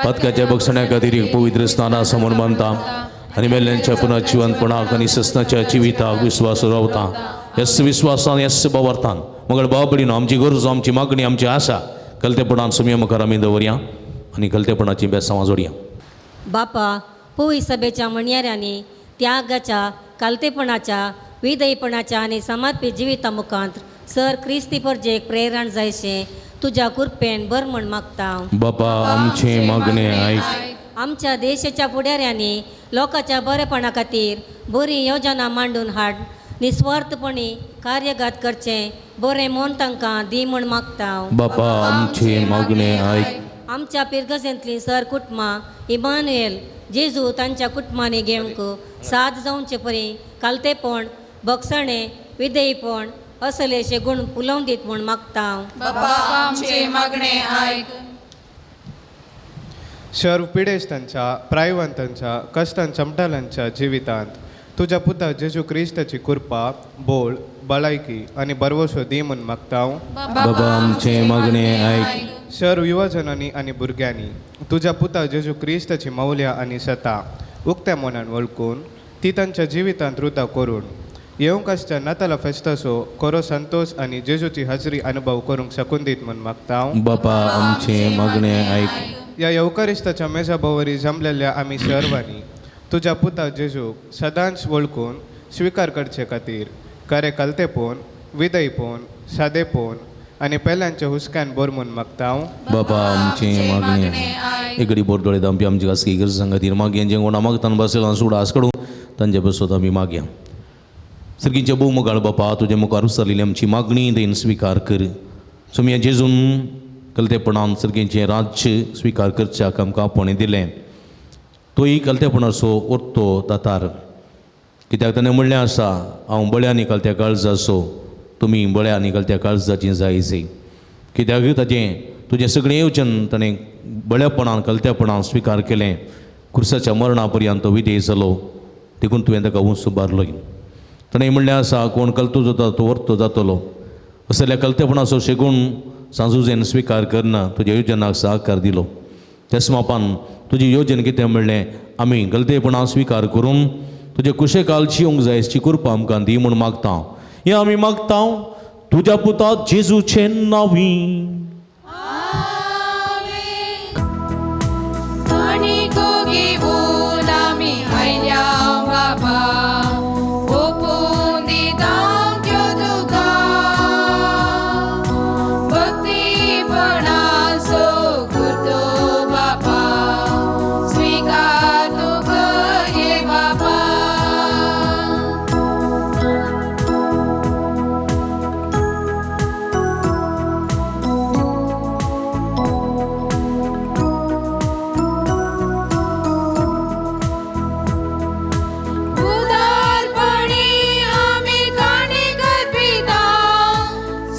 पदकाच्या भक्षण्या खातीर एक पवित्र स्नाना समोर मानता आनी मेल्ल्यांच्या पुनर्जीवनपणाक आनी सस्नाच्या जिविताक विस्वास रावता. ह्याच विस्वासान ह्याच बावरतान मगळ बाबडीन आमची गरज आमची मागणी आमची आशा कलतेपणान सुमय मुखार आमी दवरया आनी कलतेपणाची बेसांवां जोडया. बापा पवित्र सभेच्या म्हणयाऱ्यांनी त्यागाच्या कलतेपणाच्या विधेयपणाच्या आनी समर्पित जिविता मुखांत सर क्रिस्ती परजेक प्रेरण जायशें तुज्या कृपेन बर म्हण मागता. बापा आमचे मागणे आयक. आमच्या देशाच्या फुडाऱ्यांनी लोकांच्या बरेपणा खातीर बरी योजना मांडून हाड निस्वार्थपणी कार्यगत करचें बरें मोन तांकां दी म्हण मागता. बापा आमचे मागणे आयक. आमच्या पिरगसेंतली सर कुटुंबां इमानुएल जेजू तांच्या कुटुंबांनी घेवंक साथ जावचे परी कलतेपण बक्षणे विधेयपण असलेशे गुण पुलोवन दीत म्हूण मागता. आमचे मागणे आयक. सर्व पिडेस्तांच्या प्रायवंतांच्या कष्टान चमटालांच्या जिवितांत तुज्या पुता जेजू क्रिस्ताची कृपा बोळ भलायकी आनी बरवसो दी म्हूण मागता. बाबा आमचे मागणे आयक. सर्व युवजनांनी आनी भुरग्यांनी तुज्या पुता जेजू क्रिस्ताची मौल्या आनी सता उक्त्या मनान वळखून ती तांच्या जिवितांत रुता करून येवंक आसच्या नाताला फेस्ताचो खरो संतोष आनी जेजूची हजरी अनुभव करूंक शकून दीत म्हूण मागता. बापा आमचे मागणे आयक. ह्या येवकारिस्ताच्या मेजा भोवरी जमलेल्या आमी सर्वांनी तुज्या पुता जेजूक सदांच वळखून स्विकार करचे खातीर खरें कलतेपण विधेयपण सादेपण आनी पेल्यांच्या हुस्क्यान बोर म्हूण मागता. बापा आमचे मागणे एगडी बोरदोळे दामपी आमची खासगी गरज खातीर मागया जें कोणा मागताना बसयला सुडा आस कडून तांचे बसोत आमी मागया. सर्गीचे भोव मुखार बापा तुजे मुखार उसरलेली आमची मागणी देन स्विकार कर. सुमया जेजून कलतेपणान सर्गीचें राज्य स्विकार करच्याक आमकां आपणे दिलें. तोय कलतेपणाचो उरतो दातार कित्याक ताणें म्हणलें आसा हांव बळ्यांनी कलत्या काळजाचो तुमी बळ्यांनी कलत्या काळजाची जायचे कित्याक ताजें तुजें सगळें येवचन ताणें बळेपणान कलतेपणान स्विकार केलें. क्रुसाच्या मरणा पर्यंत तो विधेय जालो, देखून तुवें ताका उंच उबारलोय. ताणें म्हणलें आसा, कोण कलतो जाता तो वर्तो जातलो. असल्या कलतेपणाचो शेगूण सांजुजेन स्विकार करना तुज्या येवजनाक सहकार दिलो. त्याच मापान तुजी येवजन कितें म्हणलें, आमी गलतेपणां स्विकार करून तुजे कुशेकाल जियोंक जाय अशी कृपा आमकां दी म्हूण मागता. हें आमी मागता तुज्या पुता जेजूचे नांवी. आणि कोगी बोल आमी आयल्या बाबा ओपून दिता त्यो तुका भक्तीपणाचो करतो बाबा स्वीकार तू करे बाबा. उदारपणी आम्ही काणी करपिता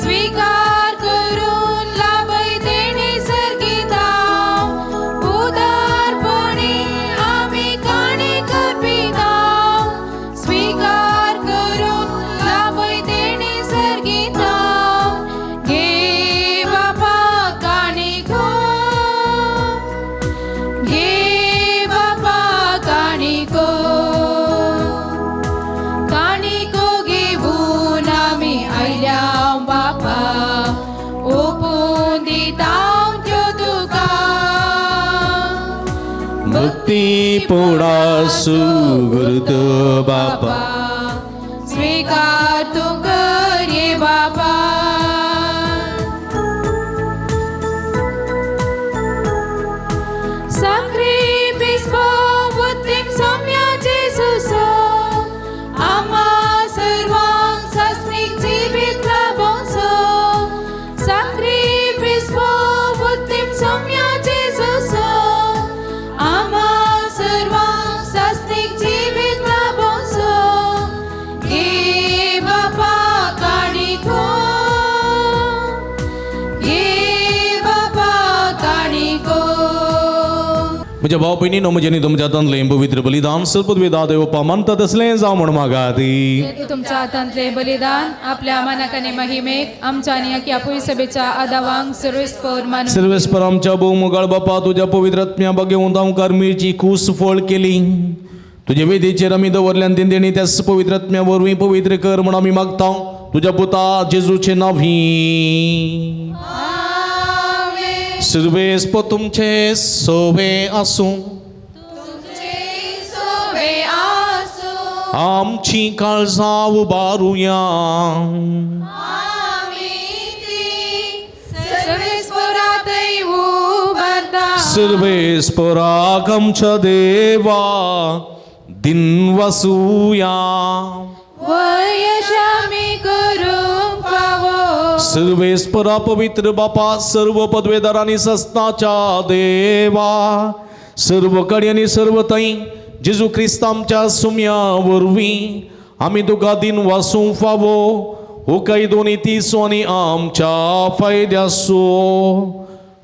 स्वीकार करून लाभय देणे सर्गिता. उदारपणी आम्ही काणी करपिता स्वीकार करून लाभय देणे सर्गिता. घे बाबा काणी गो घे बाबा काणी गो घेऊन आम्ही आयल्या बापा ओपून दिता त्यो तुका भक्तीपणा सुगुरतो बापा स्वीकार तू करे बाबा. Sacrifice उत्तम सौम्याचे सुसो आम्हा सर्वांक सासनीक जीवित लाभोसो. Sacrifice उत्तम सौम्याचे सुसो आम्हा सर्वांक सासनीक जीवित लाभोसो. घे बाबा काणी गो घे बाबा काणी गो. म्हज्या भाव भयणीनो, म्हजें न्ही तुमच्या हातांतलें पवित्र बलिदान सल्पद्वेदा देवपा मानता तसलें जावं म्हण मागाती. तुमच्या हातांतले बलिदान आपल्या मनाक आनी महिमेक आमच्या आनी अख्ख्या पुरी सभेच्या आदावांक सर्वेस्पर मानून सर्वेस्पर आमच्या भोवमुगाळ बापा, तुज्या पवित्र आत्म्या बागेवंत हांव कार्मेलची खूस फळ केली. तुजे वेदीचेर आमी दवरल्यान तेणी त्याच पवित्र आत्म्या वरवीं पवित्र कर म्हण आमी मागता तुज्या पुता जेजूचे नांवी. सर्वेस्पर तुमचे सोबे आसूं सोबे आसूं आमची काळजां उबारुया. आमी ती सर्वेस्परातय उबारता. सर्वेस्पराक आमच्या देवा दिन वासुया. वयश आमी करूंक फावो. सर्वेस्परा पवित्र बापा, सर्व पदवेदारांनी सस्ताच्या देवा, सर्व कडी आनी सर्व थंय जेजू क्रिस्त आमच्या सुम्या वरवीं आमी तुका दिन वासूंक फावो. हो काही दोनी तिसो आनी आमच्या फायद्यासो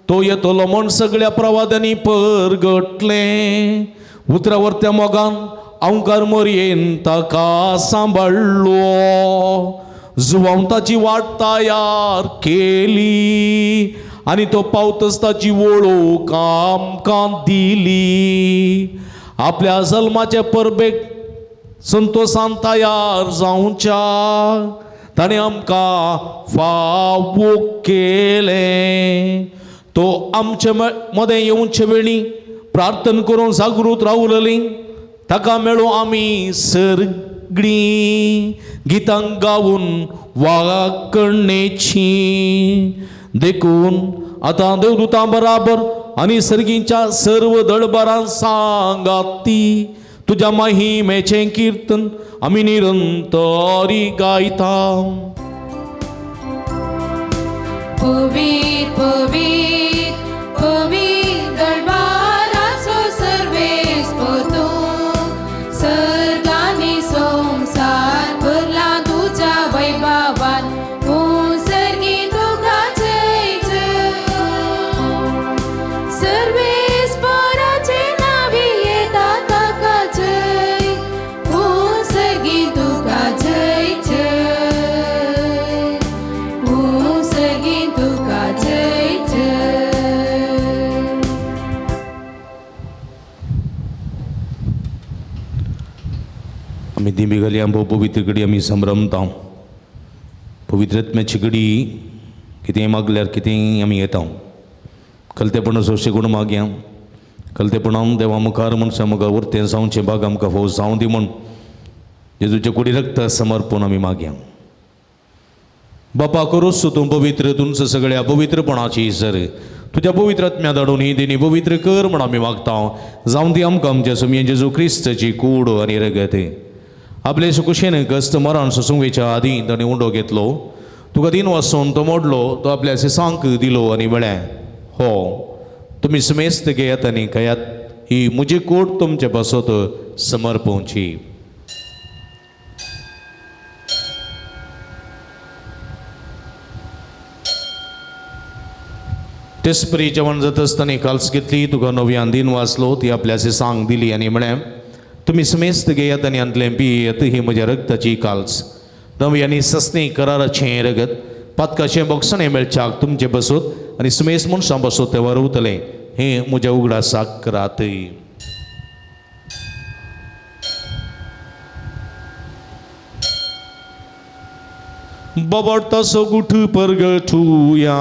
तो येतलो म्हण सगळ्या प्रवाद्यांनी परगटले. उतरावरत्या मोगान हांव कार्मेलीन ताका सांबाळलो. जुवांव ताची वाट तयार केली आनी तो पावतच ताची वळोवक आमकां दिली. आपल्या जल्माचे परबेक संतोषान तयार जावच्या ताणें आमकां फावो केलें. तो आमचे मदें येवचे वेळी प्रार्थना करून जागृत रावलेली. ताका मेळो आमी सगळीं गितां गावून वाकणेची. देखून आतां देवदूतां बराबर आनी सर्गीच्या सर्व दळबारां सांगाती तुज्या महिमेचें कीर्तन आमी निरंतरी गायता. पवित्र पवित्र पवित्र दरबाराचो सर्वेस्पर तूं. सर्गांनी संवसार भरला तुज्या वैभवान. सर्गी तुका जय जय. आमी दिमी घाली आंबो पवित्र घडी आमी संभ्रमता पवित्रत्म्याची घडी कितेंय मागल्यार कितेंय आमी येता कलतेपण सोशे गुण मागया कलतेपणान देवा मुखार मनशां मुखार उरतें जावचें भाग आमकां फावो जावं दी म्हूण जेजूचे कुडी रक्त समर्पण आमी मागया बापा करूच तूं पवित्र तुमचं सगळ्या पवित्रपणाची सर तुज्या पवित्रात्म्या धाडून ही दिनी पवित्र कर म्हण आमी मागता जावं दी आमकां आमच्या सुमयेन जेजू क्रिस्ताची कूड आनी रगत आपले सुकुशेन कस्त मरण सुसुंगेच्या आदी ताणें उंडो घेतलो तुका दिन वाचून तो मोडलो तो आपल्या सिसांक दिलो आनी म्हळें हो तुमी सुमेस्त घेयात आनी खयात ही म्हजी कूड तुमचे बसत समर्पोवची तेच परी जेवण जाता आसतना काल्स घेतली तुका नव्यान दिन वाचलो ती आपल्या सिसांक दिली आनी म्हळें तुमी सुमेस्त घेयात आनी अंतलें पियेत ही म्हज्या रगताची काल्स नव्यानी सस्ने कराराचें रगत पातकाचें बोगसणें मेळच्याक तुमचे बसत आनी सुमेस्त मनशां बसत ते वरवतलें हें म्हज्या उगडासाक करात बाबडता सोगुठ परगठुया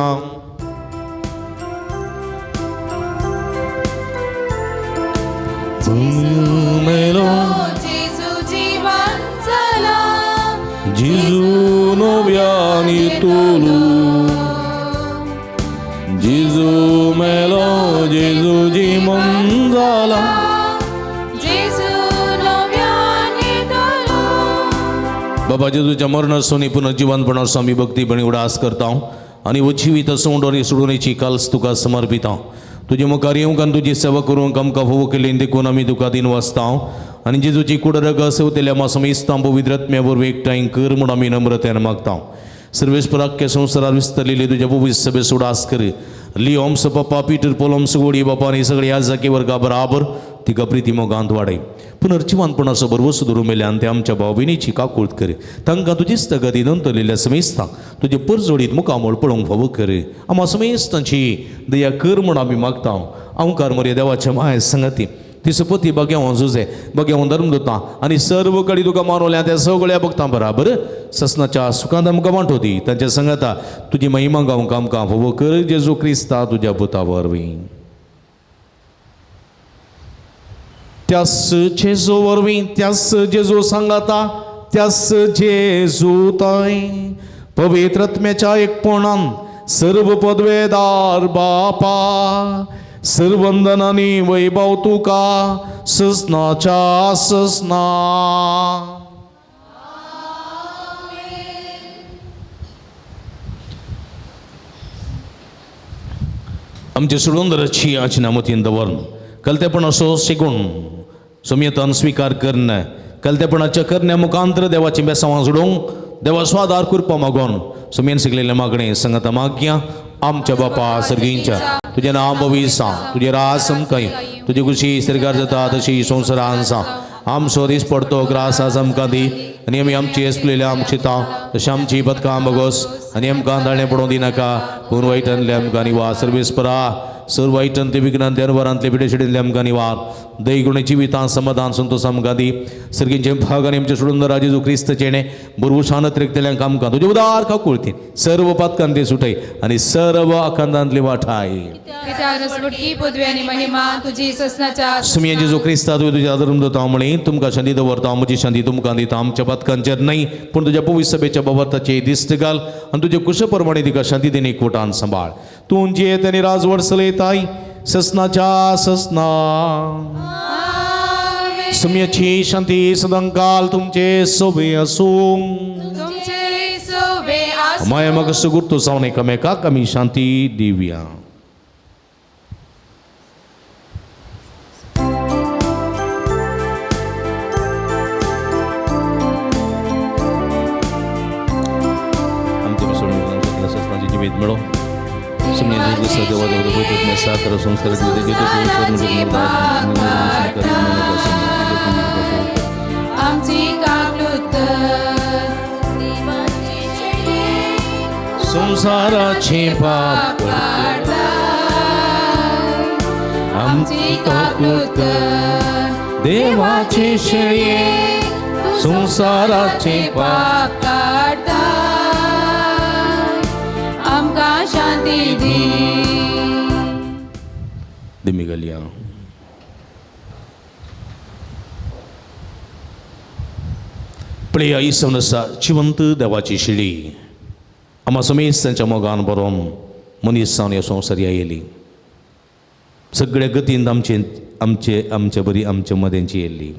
मेलो जेजू जीवन चला जिजू नव्यानी तोलू जिजू मेलो जेजू जीवन जाला जेजू नव्याने तोलो बाबा जेजूच्या मरणासून पुनर्जीवनपणासून आमी भक्तीपणी उडास करता आनी उजिवीत सोंडोरी सोडूनीची काल्स तुका समर्पिता तुजे मुखार येवंक आनी तुजी सेवा करूंक आमकां फोव केल्लें देखून आमी तुका दिन वाचता आनी जेजूची कूड रगत सेवतेल्या मासमेस्तां पवित्रत्म्या वरवीं एकठांय कर म्हूण आमी नम्रतेन मागता सर्वेस्पराख्य संवसारांत विस्तरलेली तुज्या पवित्र सभे सुडास कर लिओम्स पप्पा पिटर पोलोम्स गोडी बापा आनी सगळे याजकी वर्गा बराबर तिका प्रिती मोगांत वाडय पुनर्जीवनपणाचो बरवो सुदरू मेल्यान ते आमच्या भाव भयणीची काकूळट कर तांकां तुजीच तगती नंतरलेल्या समेस्तांक तुजे परजोडीत मुखामोळ पळोवंक फावो कर आम्हा समेस्तांची दया कर म्हूण आमी मागता अवकार मरे देवाच्या माय संगती तिसपती बग्याव झुजे बग्याव धर्मदुता आनी सर्व कडी तुका मारोल्या त्या सगळ्या भक्तां बराबर ससनाच्या सुखांत आमकां वांटोदी तांच्या संगता तुजी महिमा गावंक आमकां फावो कर जेजू क्रिस्ता तुज्या पुता वरवीं त्यास जेजू वरवीं त्यास जेजू सांगाता त्यास जेजू ताय पवित्रत्म्याच्या एकपणान सर्व पदवेदार बापा सर्वंदनानी वैभव तुका ससनाच्या ससना आमचे सुडोंदराची आचना मतीन दवरून कलतेपण असो शिकून सुमयतान स्वीकार करणं कलतेपणाच्या करण्या मुखांतर देवाची बेसांवां सोडूंक देवा स्वादार कृपा मागोन सुमयन शिकलेले मागणे संगता मागया आमच्या बापा सर्गींच्या तुझे नाम भविसा तुझे राज समकाय तुझी खुशी स्थिरगार जाता तशी संवसारांसा आम सोदीस पडतो ग्रास आज आमकां दी आनी आमी आमची एसपलेल्या आमचिता तशी आमची बदकां बगोस आनी आमकां दाळणें पडोवं दिनाका पूण वायटांतले आमकां निवार सर्वेस्परा सर्व वायटान ते विघ्नान देरवरांतले पिडेशिडेंतले आमकां निवार दैगुणे जिवितां समाधान संतोष आमकां दी सर्गींचे भाग आनी आमचे सुडोंदरा जेजू क्रिस्तचेणे बरवूशान त्रेकतेल्यांक आमकां तुजे उदार काकुळती सर्व पातकान ते सुटय आनी सर्व आखंदांतली वाठाय बुटकी पदवी आणि महिमा तुझी ससनाच्या सुमये जेजू क्रिस्ता तुवें तुज्या धर्म दोता म्हणी तुमकां शांती दवरता म्हजी शांती तुमकां दिता आमच्या पातकांचेर न्हय पूण तुज्या पवित्र सभेच्या बाबताचे दिश्ट घाल आनी तुजे कुशे प्रमाणे तिका शांती देने एकवटान सांबाळ तूं जेत आनी राजवट चलयताय ससनाच्या ससना सुमयाची शांती सदांकाल तुमचे सोबे आसूं तुमचे सोबे आसूं माया मग सुगुर्तो सावन एकामेकाक आमी शांती दिवया जिवीत मेळो सुमने देवा देवा साकर संस्कार आमची काकूळट संसाराचे पाप आमची काकूळट देवाचे शेळये संसाराचे पाप काढता आमकां शांती दी. दिमी गलिया प्रिय ईसवन आसा जिवंत देवाची शिडी आम्हा समेत त्यांच्या मोगान बरोवन मनीस जावन ह्या संवसारी येयली. सगळ्या गतीन आमचे आमचे आमचे बरी आमच्या मदेंची येयल्ली.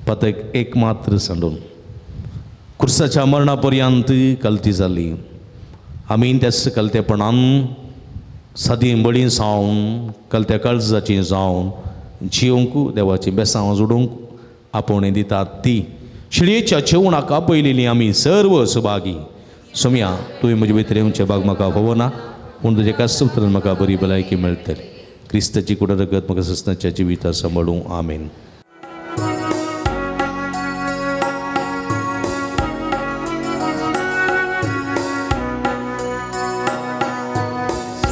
पतक एक मात्र सांडून क्रुसाच्या मरणा पर्यंत कल्ती जाली. आमी त्याच कलतेपणान सादी बळी जावन कलत्या काळजाची जावन जिवंक देवाची बेसांव जोडूंक आपोवणें दितात ती शिडयेच्या जेवणाक आपयलेली आमी सर्व सुभागी. सोम्या तुवें म्हजे भितर येवचे भाग म्हाका फावो ना पूण तुजे कास्तुत्रान म्हाका बरी भलायकी मेळटली. क्रिस्ताची कुडा रगत म्हाका ससनाच्या जिविता सांबाळूं. आमेन.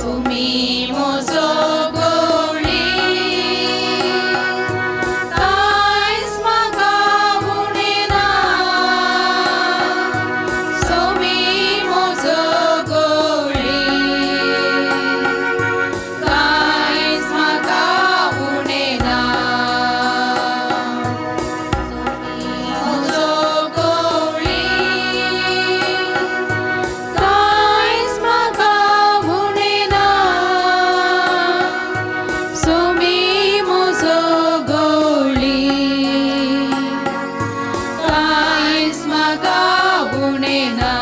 सुमी मोजो गवळी कांयच म्हाका उणेना. सुमी मोजो गवळी कांयच म्हाका उणेना. सुमी मोजो गवळी कांयच म्हाका उणेना. सुमी मोजो गवळी कांयच म्हाका उणेना.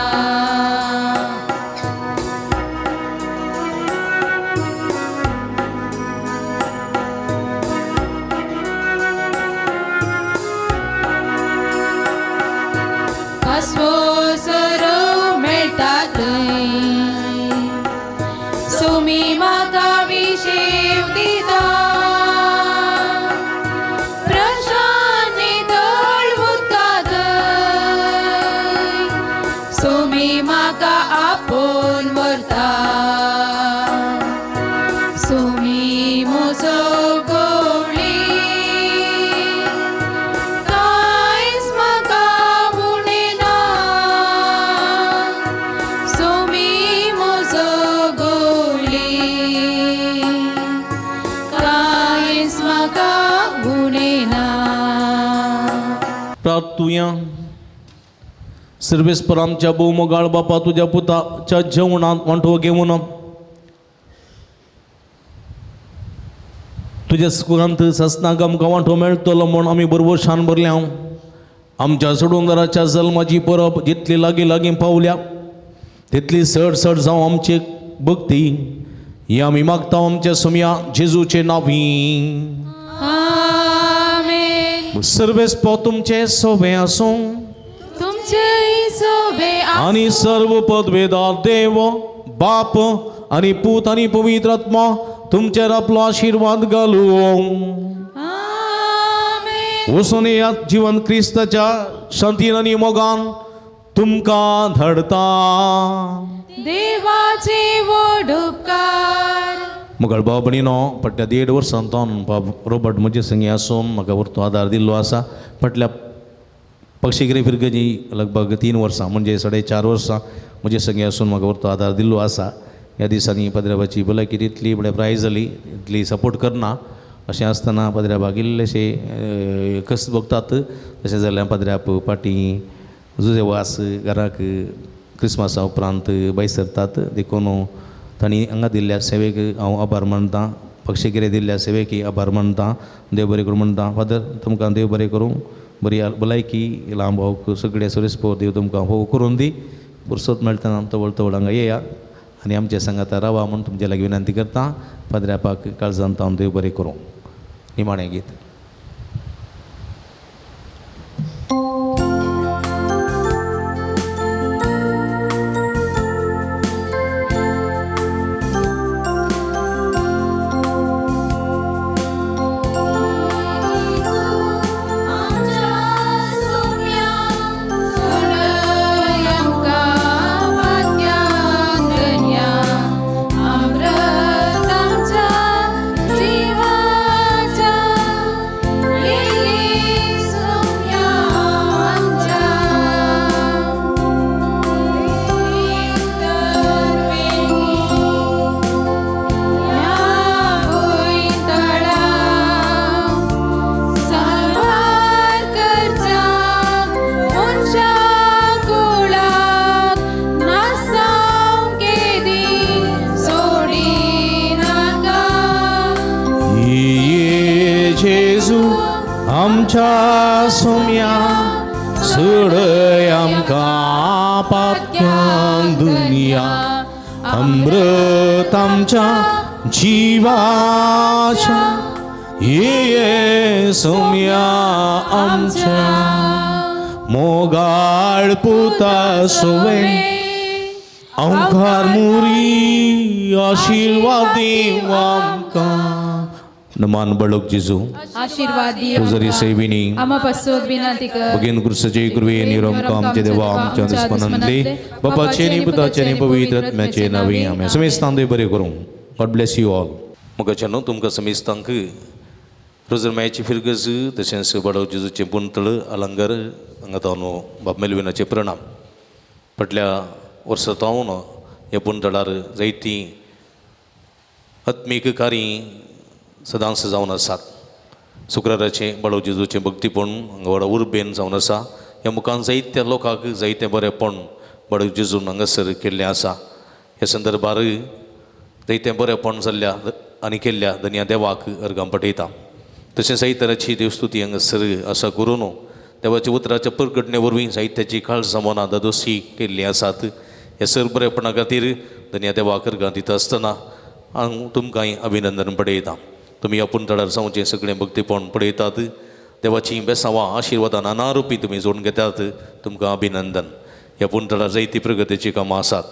कसलो सरो मेळटा थंय सुमी म्हाका विशेव दिता. प्रशांत नितळ उदका थंय सुमी म्हाका आपोवन व्हरता. सुमी म्हजो गवळी कांयच म्हाका उणेना. सुमी म्हजो गवळी कांयच म्हाका उणेना. प्रार्थुया. सर्वेस्पर आमच्या भोवमोगाळ बापा तुझ्या पुताच्या जेवणात वांटो घेवन तुझ्या सुखांत ससनाक आमकां वांटो मेळटलो म्हूण आमी बरवशान भरल्या. आमच्या सोडूनदाराच्या जल्माची परब जितली लागीं लागीं पावल्या तितली सड जावं आमची भक्ती ही आमी मागता आमच्या सोम्या जेजूचे नांवी. आमेन. सर्वेस्पर तुमचे सोबे आसूं तुमचे सोबे आणि सर्व पदवेदार देव बाप आणि पूत आणि पवित्र आत्मा तुमचेर आपलो आशीर्वाद घालूं. आमेन. वचून या जीवन क्रिस्ताच्या शांतीन आणि मोगान तुमकां धाडता. देवाचे व्हड उपकार. मुगळ भाव भयणीनो फाटल्या 1.5 वर्सांतून बाब रॉबर्ट म्हजे संगी आसून म्हाका व्हरतो आदार दिल्लो आसा. फाटल्या पक्षीगिरी फिरगेची लगभग 3 वर्सां म्हणजे 4.5 वर्सां म्हजे संगी आसून म्हाका व्हरतो आदार दिल्लो आसा. ह्या दिसांनी पद्र्याबाची भलायकी तितली बरें प्रायज जाली तितली सपोर्ट करना अशें आसतना पद्र्याबाक इल्लेशे कस भोगतात. तशें जाल्यार पद्र्याप पाटी जुजे वास घराक क्रिस्मसा उपरांत भायर सरतात. देखून तांणी हांगा दिल्ल्या सेवेक हांव आभार मानतां. पक्षीगिरे दिल्ल्या सेवेक आभार मानतां. देव बरें करूं म्हणटा. फादर तुमकां देव बरें करूं. बरी भलायकी लांब भावक सगळे सुरेस्पोर देव तुमकां फोव करून दी. फुरसत मेळटना तवळ हांगा येया आनी आमच्या सांगाता रावा म्हूण तुमचे लागीं विनंती करता. पद्र्यापाक काळजांत हांव देव बरें करूं. निमाणें गीत. अमृत आमच्या जीवाच्या आमकां पातक्यांक दुनिया अमृत आमच्या जीवाच्या ये सोम्या आमच्या मोगाळ पुता सोवे ओंकार मुरी आशीर्वाद देव आमकां नमान बळक जेजू आशीर्वाद तुझरी सेविनी आम्हा पासोद विनंती कर भगीन कृष्णाचे कृपे निरंक आमचे देवा आमच्या दुश्मनांतले बापाचे आणि पुताचे आणि पवित्र आत्म्याचे नावे आमेन समेस्तांक देव बरें करूं गॉड ब्लेस यू ऑल मुखाच्यान तुमकां समेस्तांक रोजरमायाची फिरगज तशेंच बडव जेजूचे पुंतळ अलंगर हांगा न्हू बाब मेलविनाचे प्रणाम फाटल्या वर्सां हांव ह्या पुंतळार जायतीं आत्मीक कार्य सदांच जावन आसात शुक्राराचे बडव जेजूचे भक्तीपण हांगा व्हडा उर्बेन जावन आसा ह्या मुखान जायत्या लोकांक जायतें बरेंपण बडव जेजून हांगासर केल्लें आसा ह्या संदर्भार जायतें बरेंपण जाल्ल्या आनी केल्ल्या धन्या देवाक अर्गां पठयता तशेंच जायतराची देवस्तुती हांगासर आसा करून देवाच्या उतराच्या प्रकटणे वरवीं जायत्याची खाळसामोना दादोशी केल्लीं आसात ह्या सर बरेपणा खातीर धन्या देवाक अर्गां दिता आसतना हांव तुमकांय अभिनंदन पळयता तुमी ह्या पुंतळार जावचें सगळें भक्तीपण पळयतात देवाची बेसांवां आशिर्वादां नानारुपी तुमी जोडून घेतात तुमकां अभिनंदन ह्या पुंतळार जायती प्रगतीची कामां आसात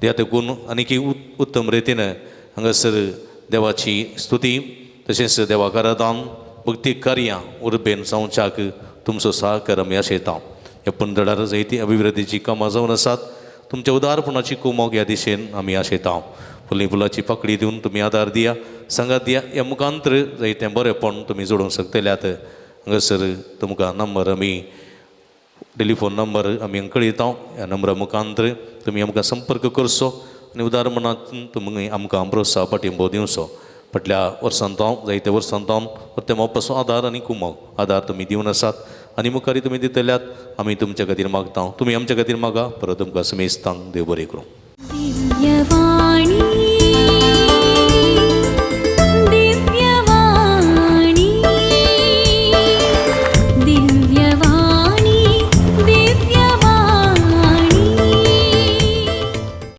त्या देखून आनीकय उत्तम रितीन हांगासर देवाची स्तुती तशेंच देवाक आराधन भक्ती कार्यां उर्बेन जावच्याक तुमचो सहकार आमी आशेता ह्या पुंतळार जायती अभिवृद्धीची कामां जावन आसात तुमच्या उदारपणाची कुमोग ह्या दिशेन आमी आशेता फुली फुलाची पकडी दिवन तुमी आदार दिया सांगात दिया ह्या मुखांतर जायतें बरेंपण तुमी जोडूंक शकतल्यात हांगासर तुमकां नंबर आमी टेलिफोन नंबर आमी कळयता ह्या नंबरा मुखांतर तुमी आमकां संपर्क करचो आनी उदारपणांतून तुमी आमकां प्रोत्साह पाठिंबो दिवचो फाटल्या वर्सांत जायत्या वर्सांत ते मोपाचो आदार आनी कुमोग आदार तुमी दिवन आसात आनी मुखारी तुमी दितल्यात आमी तुमच्या खातीर मागता तुमी आमच्या खातीर मागा परत तुमकां समेस्तांक देव बरें करूं